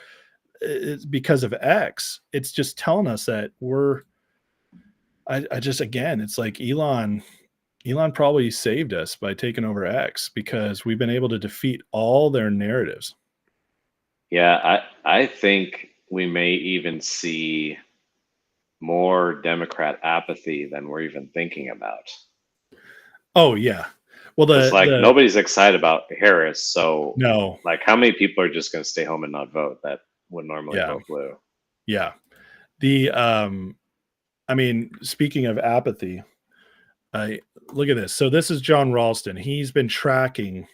it's because of X. It's just telling us that it's like Elon probably saved us by taking over X, because we've been able to defeat all their narratives. Yeah, I think we may even see more Democrat apathy than we're even thinking about. Oh yeah. Well, it's like nobody's excited about Harris, so no. Like, how many people are just going to stay home and not vote that would normally vote blue? Yeah. Speaking of apathy, look at this. So this is John Ralston. He's been tracking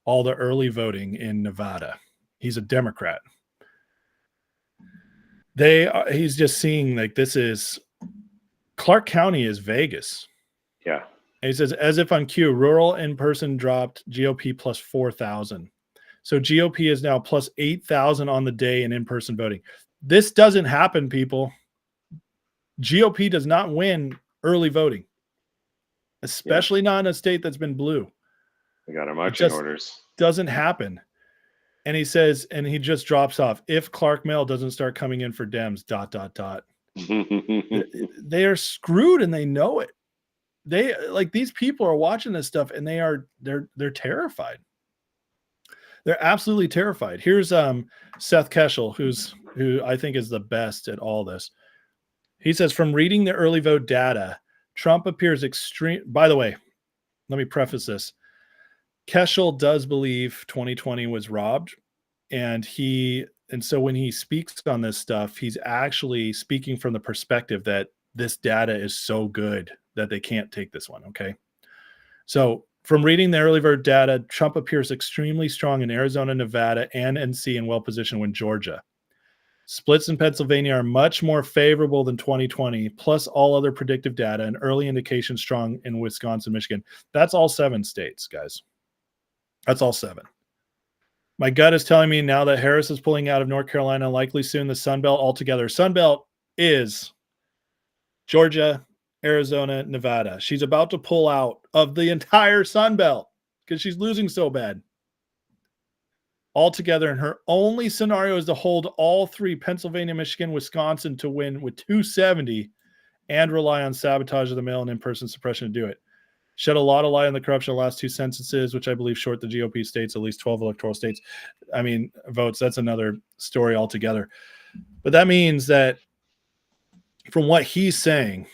all the early voting in Nevada. He's a Democrat. He's just seeing like this is Clark County is Vegas. Yeah. And he says, as if on cue, rural in-person dropped GOP plus 4,000. So GOP is now plus 8,000 on the day in in-person voting. This doesn't happen, people. GOP does not win early voting, especially not in a state that's been blue. We got our marching orders. Doesn't happen. And he says, and he just drops off, if Clark Mel doesn't start coming in for Dems, ... They are screwed and they know it. These people are watching this stuff and they're terrified. They're absolutely terrified. Here's Seth Keshel, who I think is the best at all this. He says, from reading the early vote data, Trump appears extreme. By the way, let me preface this. Keshel does believe 2020 was robbed, and so when he speaks on this stuff, he's actually speaking from the perspective that this data is so good that they can't take this one. Okay. So from reading the early vote data, Trump appears extremely strong in Arizona, Nevada, and NC, and well-positioned in Georgia. Splits in Pennsylvania are much more favorable than 2020, plus all other predictive data and early indications strong in Wisconsin, Michigan. That's all 7 states, guys. That's all 7. My gut is telling me now that Harris is pulling out of North Carolina, likely soon the Sun Belt altogether. Sun Belt is Georgia, Arizona, Nevada. She's about to pull out of the entire Sun Belt because she's losing so bad. Altogether, and her only scenario is to hold all 3, Pennsylvania, Michigan, Wisconsin, to win with 270, and rely on sabotage of the mail and in-person suppression to do it. Shed a lot of light on the corruption of the last two censuses, which I believe short the GOP states, at least 12 electoral states. I mean, votes, that's another story altogether. But that means that from what he's saying,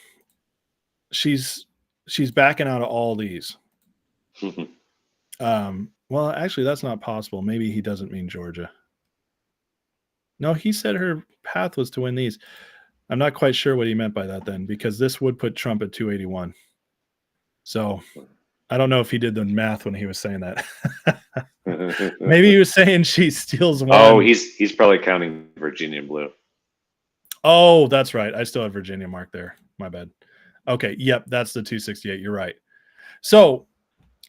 she's backing out of all these. Well, actually, that's not possible. Maybe he doesn't mean Georgia. No, he said her path was to win these. I'm not quite sure what he meant by that then, because this would put Trump at 281. So I don't know if he did the math when he was saying that. Maybe he was saying she steals one. Oh, he's probably counting Virginia blue. Oh, that's right. I still have Virginia marked there. My bad. Okay. Yep. That's the 268. You're right. So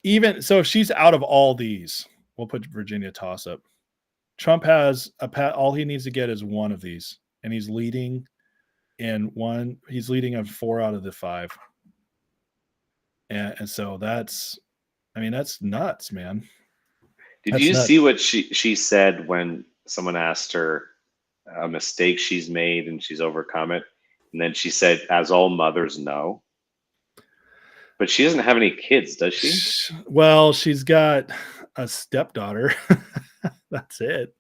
if she's out of all these, we'll put Virginia toss up. Trump has all he needs to get is one of these, and he's leading he's leading on 4 out of the 5. And so that's nuts, man. Did you see what she said when someone asked her a mistake she's made and she's overcome it? And then she said, as all mothers know. But she doesn't have any kids, does she? Well, she's got a stepdaughter. That's it.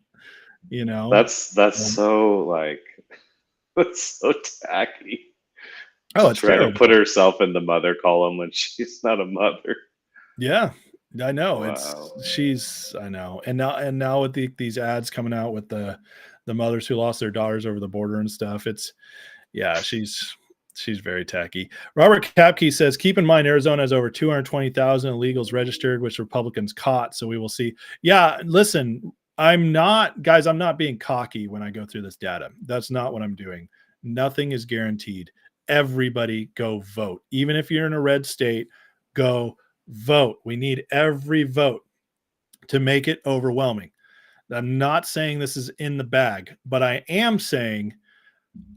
That's so like, that's so tacky. Oh, it's trying terrible. to put herself in the mother column when she's not a mother. Yeah, I know. Wow. I know. And now with these ads coming out with the mothers who lost their daughters over the border and stuff, she's very tacky. Robert Kapke says, keep in mind, Arizona has over 220,000 illegals registered, which Republicans caught. So we will see. Yeah, listen, I'm not being cocky when I go through this data. That's not what I'm doing. Nothing is guaranteed. Everybody go vote. Even if you're in a red state, go vote. We need every vote to make it overwhelming. I'm not saying this is in the bag, but I am saying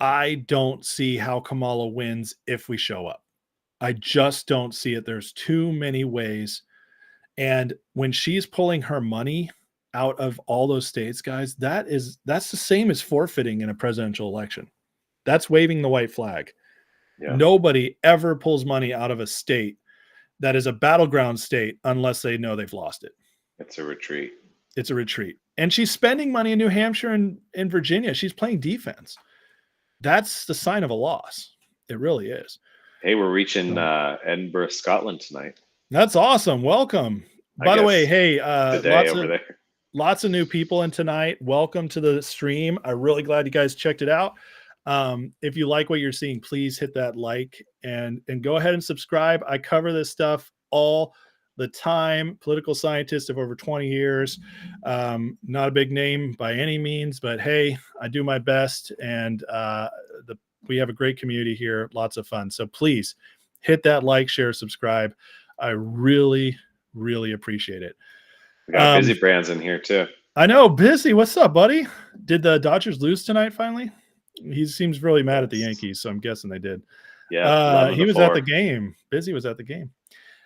I don't see how Kamala wins if we show up. I just don't see it. There's too many ways. And when she's pulling her money out of all those states, guys, that's the same as forfeiting in a presidential election. That's waving the white flag. Yeah. Nobody ever pulls money out of a state that is a battleground state unless they know they've lost it. It's a retreat. It's a retreat. And she's spending money in New Hampshire and in Virginia. She's playing defense. That's the sign of a loss. It really is. Hey, we're reaching Edinburgh, Scotland tonight. That's awesome. Welcome. By the way, hey, lots of new people in tonight. Welcome to the stream. I'm really glad you guys checked it out. If you like what you're seeing, please hit that like and go ahead and subscribe. I cover this stuff all the time. Political scientist of over 20 years. Not a big name by any means, but hey, I do my best, and we have a great community here. Lots of fun. So please hit that like, share, subscribe. I really, really appreciate it. We got Busy Brands in here too. I know. Busy. What's up, buddy? Did the Dodgers lose tonight finally? He seems really mad at the Yankees, so I'm guessing they did. Yeah, he was at the game. Busy was at the game.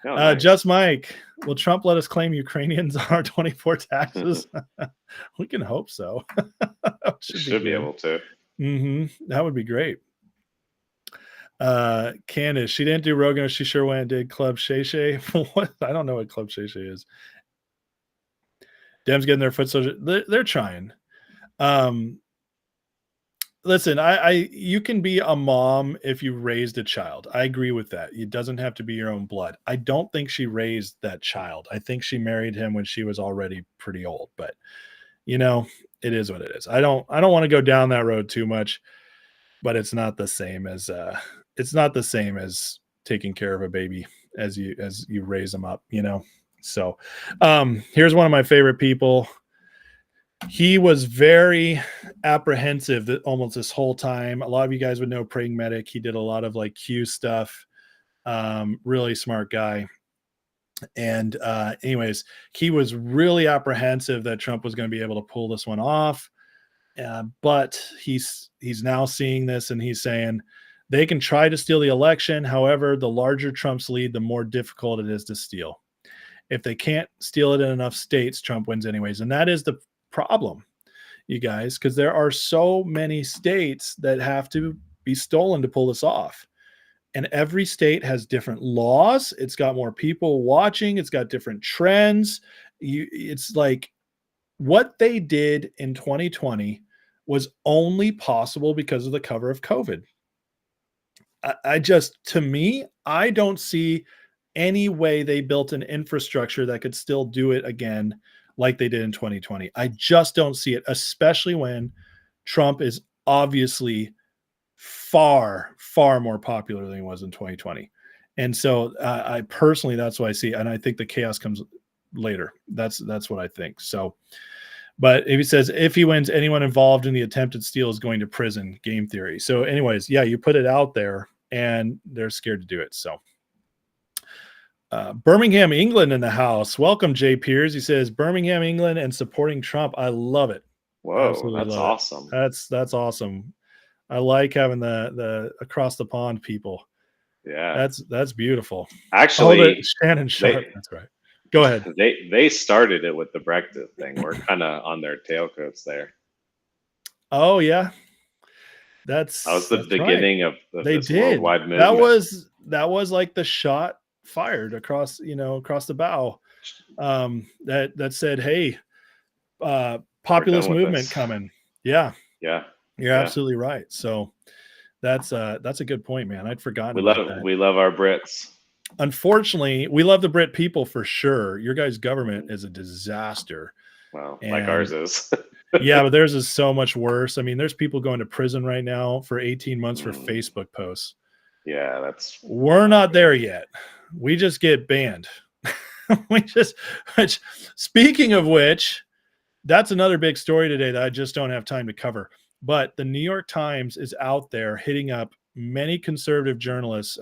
Oh, nice. Just Mike, will Trump let us claim Ukrainians on our 24 taxes? We can hope so. Should be able to. That would be great. Candace, she didn't do Rogan. She sure went and did Club Shay Shay. What? I don't know what Club Shay Shay is. Dems getting their foot soldier. They're trying. Listen, you can be a mom if you raised a child. I agree with that. It doesn't have to be your own blood. I don't think she raised that child. I think she married him when she was already pretty old. But it is what it is. I don't want to go down that road too much. But it's not the same as taking care of a baby as you raise them up. So here's one of my favorite people. He was very apprehensive almost this whole time. A lot of you guys would know Praying Medic. He did a lot of like Q stuff. Really smart guy. And anyways, he was really apprehensive that Trump was going to be able to pull this one off. But he's now seeing this and he's saying they can try to steal the election. However, the larger Trump's lead, the more difficult it is to steal. If they can't steal it in enough states, Trump wins anyways. And that is the problem, you guys, because there are so many states that have to be stolen to pull this off. and every state has different laws. It's got more people watching. It's got different trends. It's like what they did in 2020 was only possible because of the cover of COVID. To me, I don't see any way they built an infrastructure that could still do it again like they did in 2020. I just don't see it, especially when Trump is obviously far, far more popular than he was in 2020. And so I personally, that's what I see. And I think the chaos comes later. That's what I think. So, but if he says, if he wins, anyone involved in the attempted steal is going to prison, game theory. So anyways, yeah, you put it out there and they're scared to do it. So Birmingham, England in the house. Welcome, Jay Piers. He says Birmingham, England and supporting Trump. I love it. Whoa, Absolutely that's love it. awesome. That's awesome. I like having the across the pond people. Yeah, that's beautiful. Actually, Shannon Sharp. That's right. Go ahead. They started it with the Brexit thing. We're kind of on their tailcoats there. Oh yeah, that was the beginning of this worldwide movement. That was like the shot fired across the bow. That said, hey, populist movement coming. Yeah. You're absolutely right. So that's a good point, man. I'd forgotten about that. We love our Brits. Unfortunately, we love the Brit people for sure. Your guys' government is a disaster. Well, like ours is. Yeah, but theirs is so much worse. I mean, there's people going to prison right now for 18 months for Facebook posts. Yeah, we're not there yet. We just get banned. Speaking of which, that's another big story today that I just don't have time to cover. But the New York Times is out there hitting up many conservative journalists,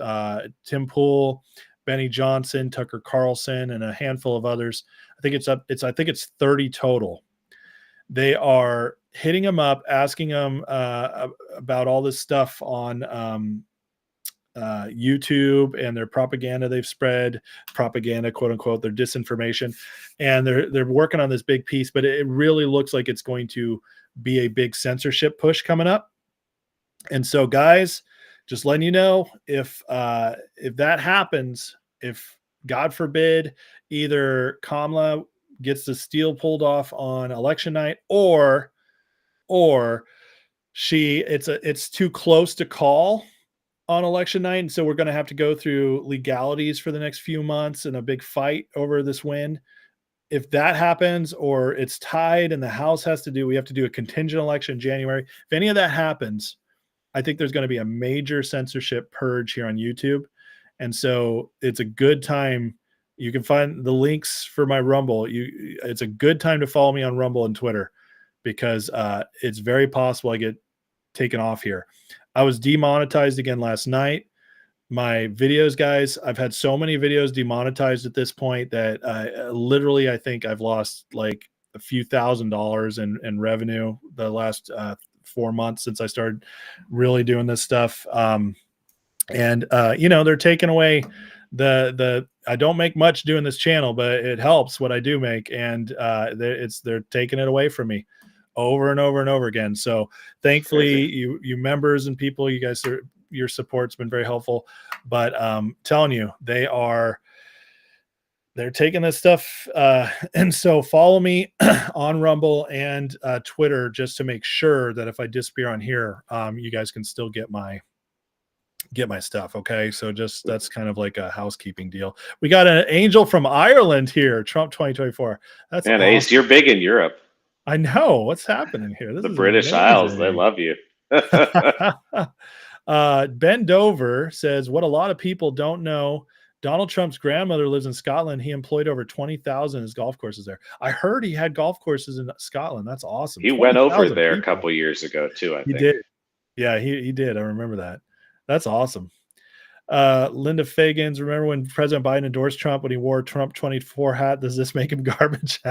Tim Pool, Benny Johnson, Tucker Carlson, and a handful of others. I think it's 30 total. They are hitting them up, asking them about all this stuff on YouTube and their propaganda they've spread, propaganda, quote unquote, their disinformation. And they're working on this big piece, but it really looks like it's going to be a big censorship push coming up. And so guys, just letting you know, if that happens, if God forbid, either Kamala gets the steal pulled off on election night or it's too close to call on election night. And so we're going to have to go through legalities for the next few months and a big fight over this win. If that happens, or it's tied and the House we have to do a contingent election in January. If any of that happens, I think there's going to be a major censorship purge here on YouTube. And so it's a good time. You can find the links for my Rumble. It's a good time to follow me on Rumble and Twitter, because it's very possible I get taken off here. I was demonetized again last night. My videos, guys, I've had so many videos demonetized at this point that literally I think I've lost like a few $1,000s in revenue the last 4 months since I started really doing this stuff. They're taking away I don't make much doing this channel, but it helps what I do make. And they're taking it away from me over and over and over again. So thankfully you members and people, you guys your support's been very helpful, but telling you, they're taking this stuff. And so follow me on Rumble and Twitter, just to make sure that if I disappear on here, you guys can still get my stuff. Okay. So that's kind of like a housekeeping deal. We got an angel from Ireland here, Trump 2024. That's man, awesome. Ace, you're big in Europe. I know what's happening here. The British Isles, they love you. Ben Dover says, what a lot of people don't know, Donald Trump's grandmother lives in Scotland. He employed over 20,000 in his golf courses there. I heard he had golf courses in Scotland. That's awesome. He went over there a couple years ago too, I think. He did. Yeah, he did. I remember that. That's awesome. Linda Fagans, remember when President Biden endorsed Trump when he wore Trump 24 hat? Does this make him garbage?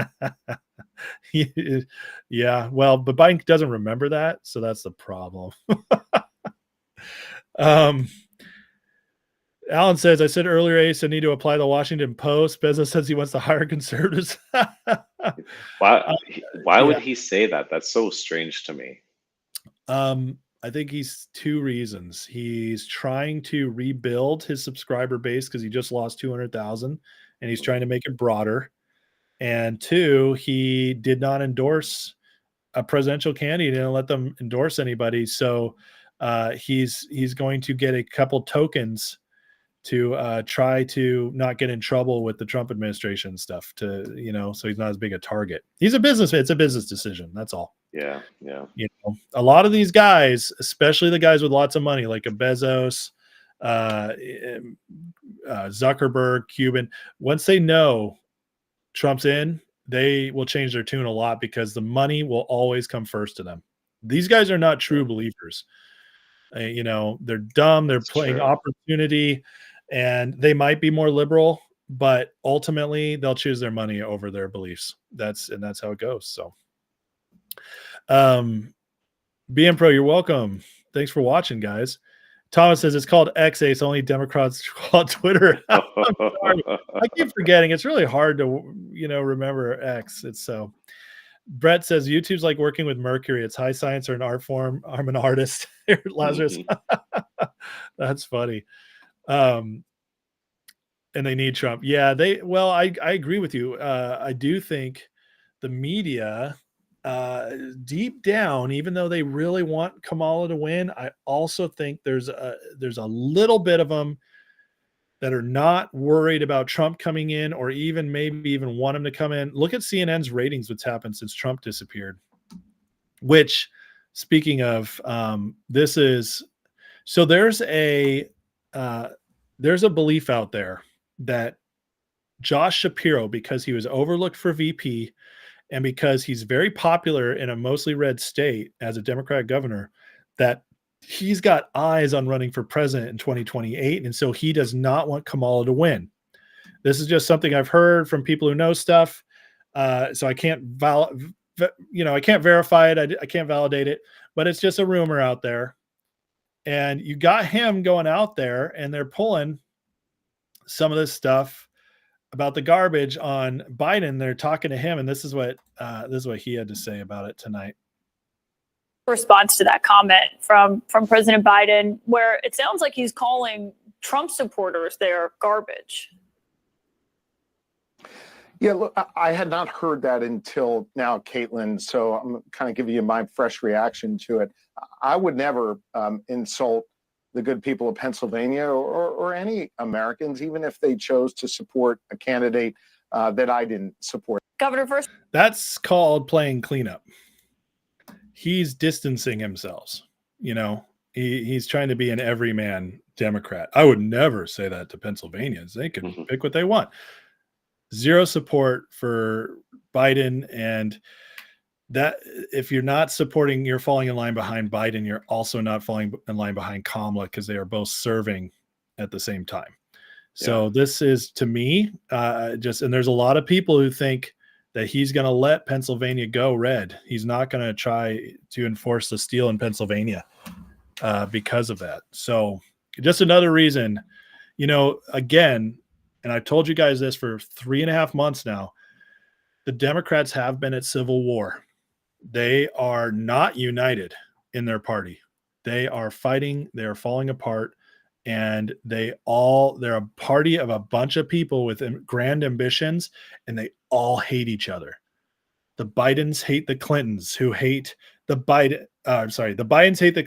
Yeah, well, but Biden doesn't remember that, so that's the problem. Alan says, I said earlier, Ace, I need to apply the Washington Post. Bezos says he wants to hire conservatives. Why would he say that? That's so strange to me. I think he's two reasons. He's trying to rebuild his subscriber base because he just lost 200,000 and he's trying to make it broader. And two, he did not endorse a presidential candidate and let them endorse anybody. So he's going to get a couple tokens to try to not get in trouble with the Trump administration stuff to, so he's not as big a target. He's a businessman. It's a business decision. That's all. Yeah. A lot of these guys, especially the guys with lots of money, like a Bezos, Zuckerberg, Cuban, once they know Trump's in, they will change their tune a lot because the money will always come first to them. These guys are not true believers. They're dumb. They're playing opportunity, and they might be more liberal, but ultimately they'll choose their money over their beliefs. That's how it goes. So, BM Pro, you're welcome. Thanks for watching, guys. Thomas says it's called X. It's only Democrats call Twitter. I'm sorry. I keep forgetting. It's really hard to, remember X. It's so. Brett says YouTube's like working with Mercury. It's high science or an art form. I'm an artist. Lazarus. That's funny. And they need Trump. Yeah, I agree with you. I do think the media, deep down, even though they really want Kamala to win, I also think there's a little bit of them that are not worried about Trump coming in, or maybe even want him to come in. Look at CNN's ratings, what's happened since Trump disappeared. Which, speaking of, there's a belief out there that Josh Shapiro, because he was overlooked for VP, and because he's very popular in a mostly red state as a Democratic governor, that he's got eyes on running for president in 2028. And so he does not want Kamala to win. This is just something I've heard from people who know stuff. So I can't I can't verify it. I can't validate it, but it's just a rumor out there. And you got him going out there, and they're pulling some of this stuff about the garbage on Biden. They're talking to him, and this is what he had to say about it tonight. Response to that comment from President Biden, where it sounds like he's calling Trump supporters there garbage. Yeah, look, I had not heard that until now, Caitlin. So I'm kind of giving you my fresh reaction to it. I would never insult the good people of Pennsylvania or any Americans, even if they chose to support a candidate that I didn't support. Governor, first. That's called playing cleanup. He's distancing himself. He's trying to be an everyman Democrat. I would never say that to Pennsylvanians. They can pick what they want. Zero support for Biden, and that if you're not supporting, you're falling in line behind Biden. You're also not falling in line behind Kamala, because they are both serving at the same time. So this is, to me, and there's a lot of people who think that he's going to let Pennsylvania go red. He's not going to try to enforce the steal in Pennsylvania because of that. So just another reason, again, and I've told you guys this for 3.5 months now, the Democrats have been at civil war. They are not united in their party. They are fighting. They are falling apart. And they're a party of a bunch of people with grand ambitions, and they all hate each other. The Bidens hate the Clintons, who hate the Biden. The Bidens hate the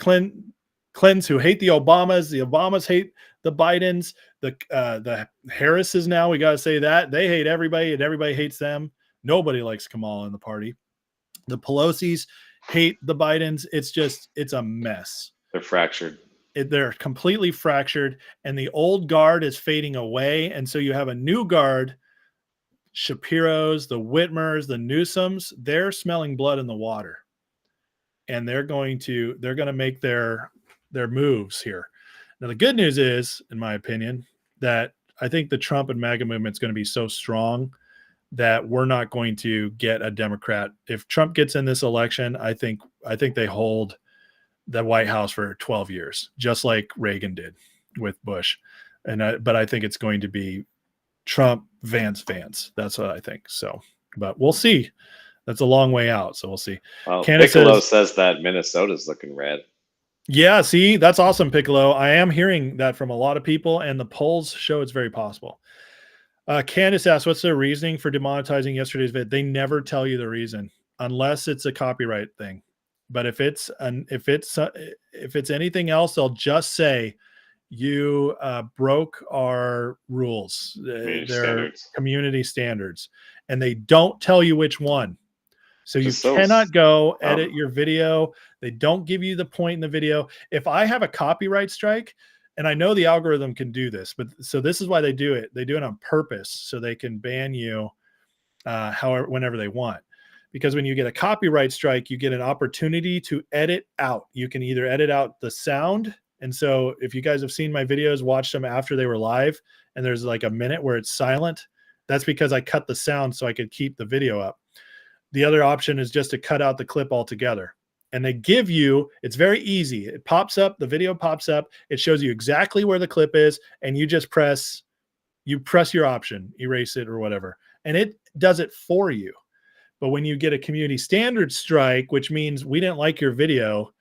Clintons, who hate the Obamas. The Obamas hate the Bidens. The Harrises, now we got to say that they hate everybody, and everybody hates them. Nobody likes Kamala in the party. The Pelosi's hate the Bidens. It's a mess. They're fractured. They're completely fractured, and the old guard is fading away. And so you have a new guard, Shapiro's, the Whitmers, the Newsoms. They're smelling blood in the water, and they're going to make their moves here. Now, the good news is, in my opinion, that I think the Trump and MAGA movement is going to be so strong that we're not going to get a Democrat. If Trump gets in this election, I think they hold the White House for 12 years, just like Reagan did with Bush. But I think it's going to be Trump, Vance. That's what I think. So, but we'll see. That's a long way out, so we'll see. Well, Candace Piccolo says that Minnesota's looking red. Yeah, see, that's awesome, Piccolo. I am hearing that from a lot of people, and the polls show it's very possible. Candace asks, what's their reasoning for demonetizing yesterday's vid? They never tell you the reason unless it's a copyright thing. But if it's anything else, they'll just say you broke our rules, their community standards, and they don't tell you which one. So you cannot go edit your video. They don't give you the point in the video. If I have a copyright strike, and I know the algorithm can do this, but so this is why they do it. They do it on purpose so they can ban you whenever they want. Because when you get a copyright strike, you get an opportunity to edit out. You can either edit out the sound. And so if you guys have seen my videos, watched them after they were live, and there's like a minute where it's silent, that's because I cut the sound so I could keep the video up. The other option is just to cut out the clip altogether. And they give you, it's very easy. It pops up, the video pops up, it shows you exactly where the clip is, and you just press your option, erase it or whatever. And it does it for you. But when you get a community standard strike, which means we didn't like your video,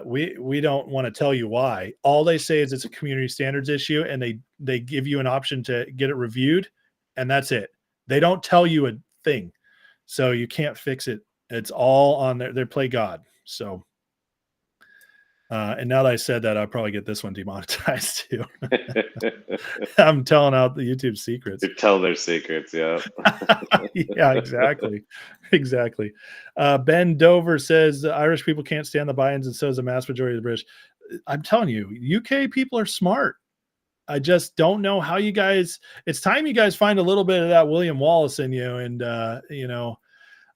we don't want to tell you why. All they say is it's a community standards issue, and they give you an option to get it reviewed, and that's it. They don't tell you a thing. So you can't fix it. It's all on their play God. So, and now that I said that, I'll probably get this one demonetized too. I'm telling out the YouTube secrets. You tell their secrets, yeah. Yeah, exactly. Exactly. Ben Dover says the Irish people can't stand the Bidens, and so is the mass majority of the British. I'm telling you, UK people are smart. I just don't know how you guys, it's time you guys find a little bit of that William Wallace in you. And, you know,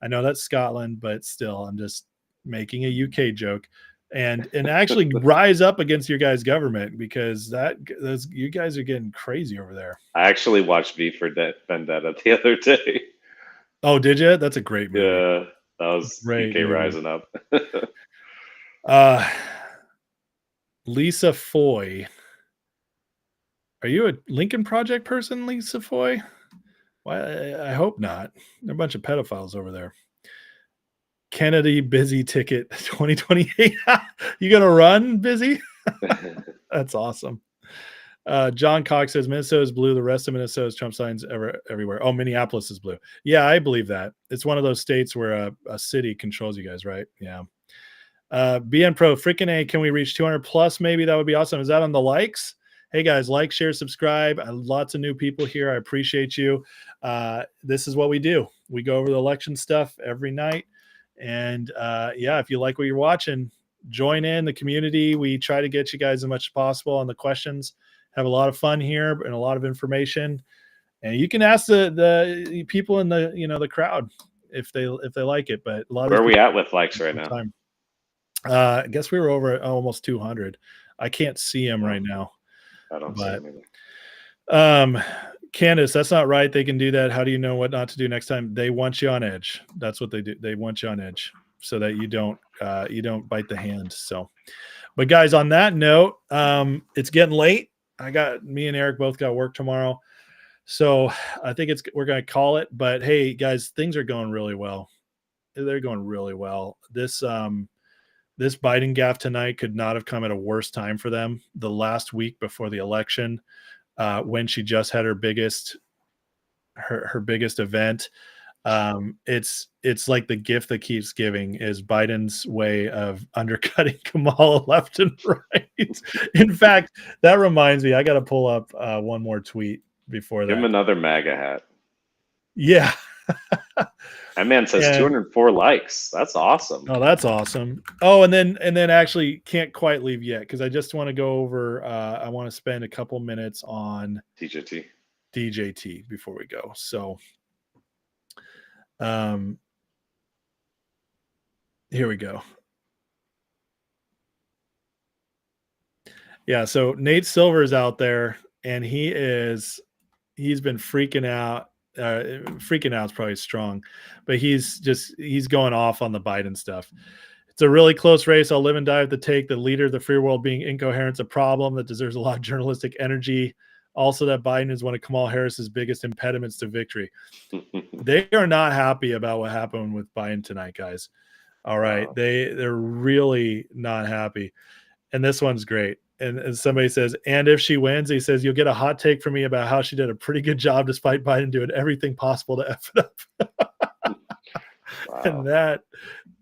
I know that's Scotland, but still, I'm just making a UK joke and actually rise up against your guys' government, because you guys are getting crazy over there. I actually watched V for Vendetta the other day. Oh, did you? That's a great movie. Yeah, that was great UK movie. rising up. Lisa Foy. Are you a Lincoln Project person, Lisa Foy? Well, I hope not. There are a bunch of pedophiles over there. Kennedy Busy ticket 2028. You gonna run, Busy? That's awesome. John Cox says Minnesota is blue. The rest of Minnesota is Trump signs everywhere. Oh, Minneapolis is blue. Yeah, I believe that. It's one of those states where a city controls you guys, right? Yeah. BN Pro, freaking A, can we reach 200 plus? Maybe that would be awesome. Is that on the likes? Hey guys, like, share, subscribe. Lots of new people here. I appreciate you. This is what we do. We go over the election stuff every night. And yeah, if you like what you're watching, join in the community. We try to get you guys as much as possible on the questions. Have a lot of fun here and a lot of information. And you can ask the people in the the crowd if they like it. But a lot where are we at with likes right now? I guess we were over almost 200. I can't see them right now. I don't see them either. Candace, that's not right. They can do that. How do you know what not to do next time? They want you on edge. That's what they do. They want you on edge so that you don't bite the hand. So, but guys, on that note, it's getting late. Me and Eric both got work tomorrow. So I think we're going to call it, but hey guys, things are going really well. They're going really well. This Biden gaffe tonight could not have come at a worse time for them. The last week before the election, when she just had her biggest event. It's like the gift that keeps giving is Biden's way of undercutting Kamala left and right. In fact, that reminds me, I got to pull up one more tweet before that. Give him another MAGA hat. Yeah. That man says 204 likes. That's awesome. Oh, that's awesome. Oh, and then actually can't quite leave yet because I just want to go over. I want to spend a couple minutes on DJT before we go. So, here we go. Yeah, so Nate Silver is out there, and he's been freaking out. Freaking out is probably strong, but he's going off on the Biden stuff. It's a really close race. I'll live and die with the take. The leader of the free world being incoherent is a problem that deserves a lot of journalistic energy. Also, that Biden is one of Kamala Harris's biggest impediments to victory. They are not happy about what happened with Biden tonight, guys. All right. Wow. They're really not happy. And this one's great. And somebody says, and if she wins, he says, you'll get a hot take from me about how she did a pretty good job despite Biden doing everything possible to F it up. Wow. And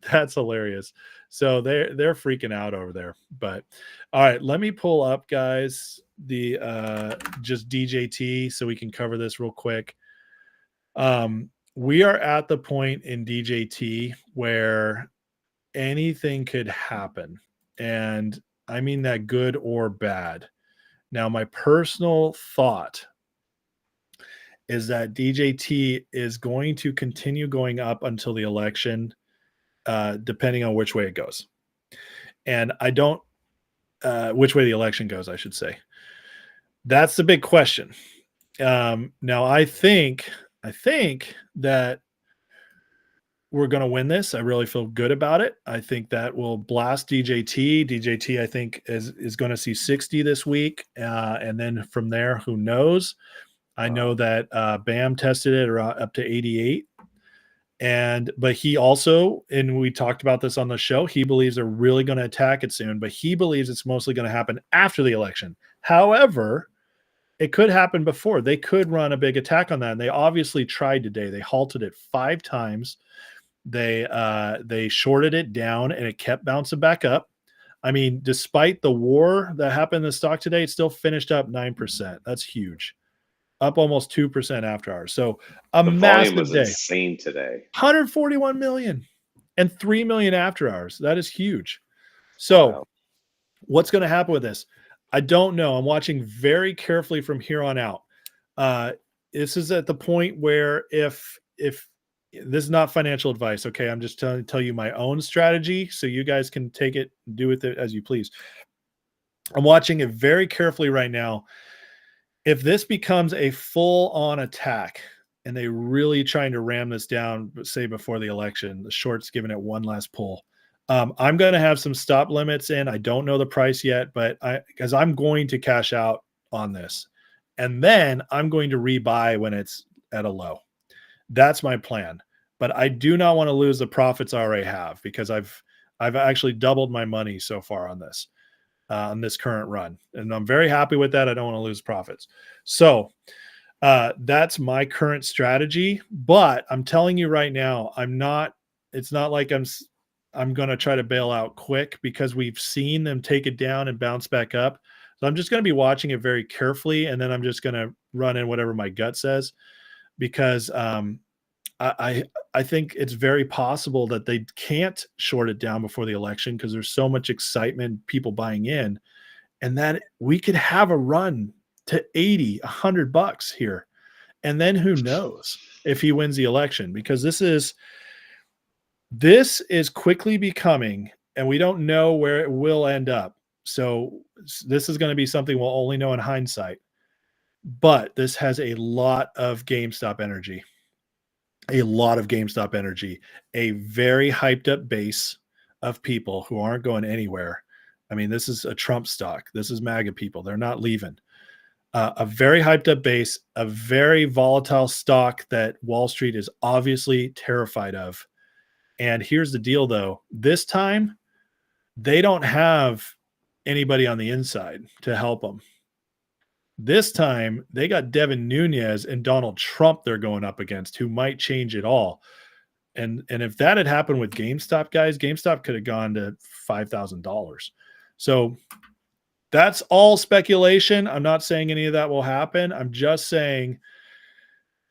that's hilarious. So they're freaking out over there. But all right, let me pull up, guys, the just DJT so we can cover this real quick. We are at the point in DJT where anything could happen. And I mean that good or bad. Now, my personal thought is that DJT is going to continue going up until the election, depending on which way it goes. And I don't, which way the election goes, I should say. That's the big question. Now, I think that we're going to win this. I really feel good about it. I think that will blast DJT. DJT, I think, is going to see 60 this week. And then from there, who knows? I know that Bam tested it up to 88. But he also, and we talked about this on the show, he believes they're really going to attack it soon, but he believes it's mostly going to happen after the election. However, it could happen before. They could run a big attack on that. And they obviously tried today. They halted it 5 times. They shorted it down and it kept bouncing back up. I mean, despite the war that happened in the stock today, it still finished up 9%. That's huge. Up almost 2% after hours. So the massive volume was insane today. 141 million and 3 million after hours. That is huge. So what's going to happen with this? I don't know. I'm watching very carefully from here on out. This is at the point where if this is not financial advice, okay, I'm just tell you my own strategy so you guys can take it and do with it as you please. I'm watching it very carefully right now. If this becomes a full-on attack and they really trying to ram this down, say before the election, the short's giving it one last pull, I'm going to have some stop limits in. I don't know the price yet, but because I'm going to cash out on this, and then I'm going to rebuy when it's at a low. That's my plan. But I do not want to lose the profits I already have because I've actually doubled my money so far on this current run. And I'm very happy with that. I don't want to lose profits. So that's my current strategy. But I'm telling you right now, it's not like I'm going to try to bail out quick because we've seen them take it down and bounce back up. So I'm just going to be watching it very carefully. And then I'm just going to run in whatever my gut says, because I think it's very possible that they can't short it down before the election because there's so much excitement, people buying in, and that we could have a run to 80, $100 here. And then who knows if he wins the election, because this is quickly becoming, and we don't know where it will end up. So this is going to be something we'll only know in hindsight, but this has a lot of GameStop energy. A very hyped up base of people who aren't going anywhere. I mean, this is a Trump stock. This is MAGA people. They're not leaving. A very hyped up base, a very volatile stock that Wall Street is obviously terrified of. And here's the deal, though. This time, they don't have anybody on the inside to help them. This time, they got Devin Nunes and Donald Trump they're going up against, who might change it all. And if that had happened with GameStop, guys, GameStop could have gone to $5,000. So that's all speculation. I'm not saying any of that will happen. I'm just saying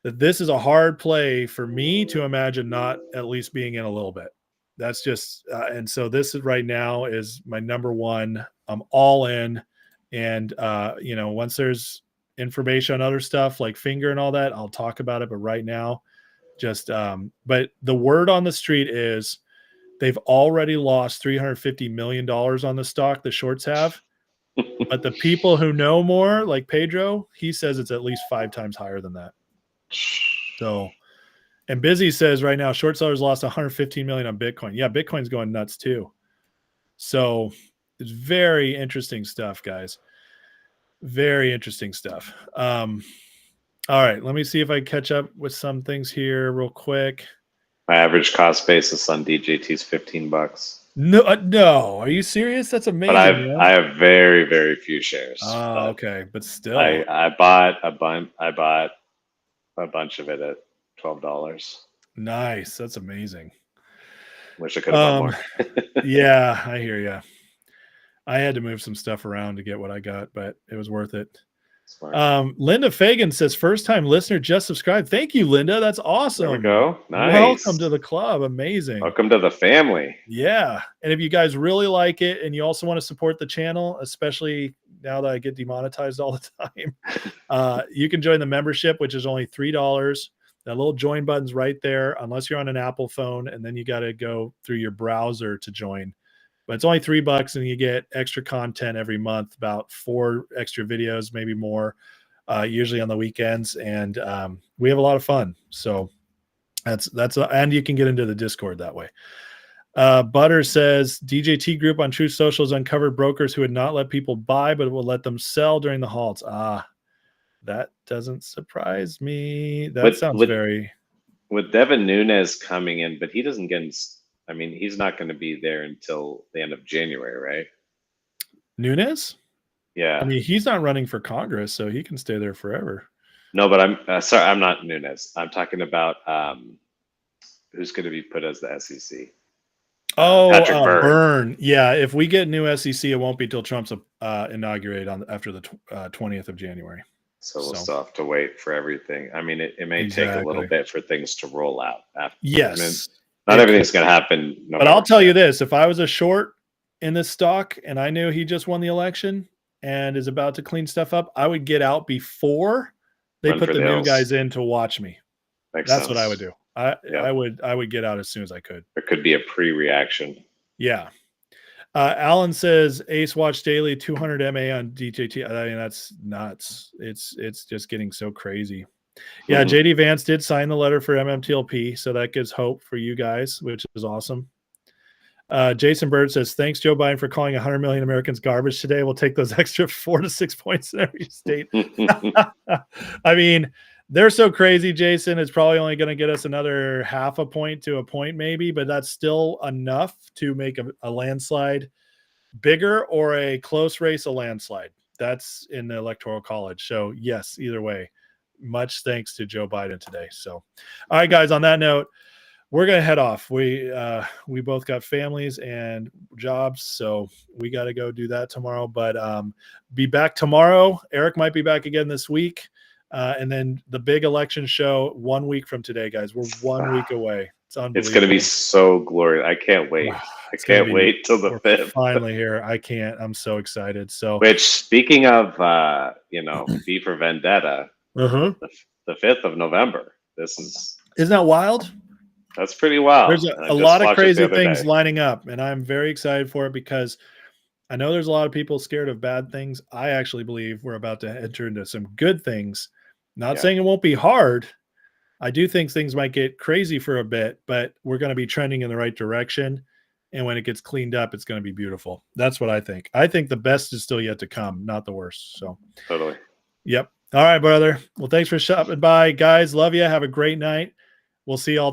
that this is a hard play for me to imagine not at least being in a little bit. That's just and so this is right now is my number one. I'm all in. And, once there's information on other stuff like Finger and all that, I'll talk about it. But right now, but the word on the street is they've already lost $350 million on the stock the shorts have. But the people who know more, like Pedro, he says it's at least 5 times higher than that. So, and Busy says right now, short sellers lost 115 million on Bitcoin. Yeah, Bitcoin's going nuts too. So it's very interesting stuff, guys. Very interesting stuff. All right, let me see if I catch up with some things here real quick. My average cost basis on DJT is $15. No, are you serious? That's amazing. But man. I have very, very few shares. Oh, but okay, but still, I bought a bunch of it at $12. nice. That's amazing. Wish I could have bought more. Yeah, I hear you. I had to move some stuff around to get what I got, but it was worth it. Linda Fagan says, first time listener, just subscribed. Thank you, Linda. That's awesome. There we go. Nice. Welcome to the club. Amazing. Welcome to the family. Yeah. And if you guys really like it and you also want to support the channel, especially now that I get demonetized all the time, you can join the membership, which is only $3. That little join button's right there, unless you're on an Apple phone, and then you got to go through your browser to join. But it's only $3 and you get extra content every month, about 4 extra videos, maybe more, usually on the weekends. And we have a lot of fun. So and you can get into the Discord that way. Butter says DJT group on Truth Social has uncovered brokers who would not let people buy, but will let them sell during the halts. That doesn't surprise me. That sounds very. With Devin Nunes coming in, but he doesn't get. I mean, he's not going to be there until the end of January, right? Nunes? Yeah. I mean, he's not running for Congress, so he can stay there forever. No, but I'm sorry, I'm not Nunes. I'm talking about who's going to be put as the SEC. Oh, Patrick Byrne. Yeah, if we get new SEC, it won't be till Trump's inaugurated after the 20th of January. So we'll still have to wait for everything. I mean, it may take a little bit for things to roll out. Yes. I mean, not everything's going to happen. But I'll tell you this, if I was a short in this stock and I knew he just won the election and is about to clean stuff up, I would get out before they put the new guys in to watch me. That's what I would do. I would get out as soon as I could. There could be a pre-reaction. Yeah. Alan says Ace Watch Daily 200 MA on DJT. I mean, that's nuts. It's just getting so crazy. Yeah, JD Vance did sign the letter for MMTLP, so that gives hope for you guys, which is awesome. Jason Bird says, thanks, Joe Biden, for calling 100 million Americans garbage today. We'll take those extra 4 to 6 points in every state. I mean, they're so crazy, Jason. It's probably only going to get us another half a point to a point maybe, but that's still enough to make a landslide bigger, or a close race a landslide. That's in the Electoral College. So, yes, either way. Much thanks to Joe Biden today. So, all right, guys, on that note, we're going to head off. We both got families and jobs, so we got to go do that tomorrow. But be back tomorrow. Eric might be back again this week. And then the big election show 1 week from today, guys. We're 1 week away. It's unbelievable. It's going to be so glorious. I can't wait. I can't wait till the 5th. Finally here. I can't. I'm so excited. So, which, speaking of, V for Vendetta, the 5th of November. Isn't that wild? That's pretty wild. There's a lot of crazy things lining up, and I'm very excited for it because I know there's a lot of people scared of bad things. I actually believe we're about to enter into some good things. Not saying it won't be hard. I do think things might get crazy for a bit, but we're going to be trending in the right direction. And when it gets cleaned up, it's going to be beautiful. That's what I think. I think the best is still yet to come, not the worst. So totally. Yep. All right, brother. Well, thanks for stopping by, guys. Love you. Have a great night. We'll see y'all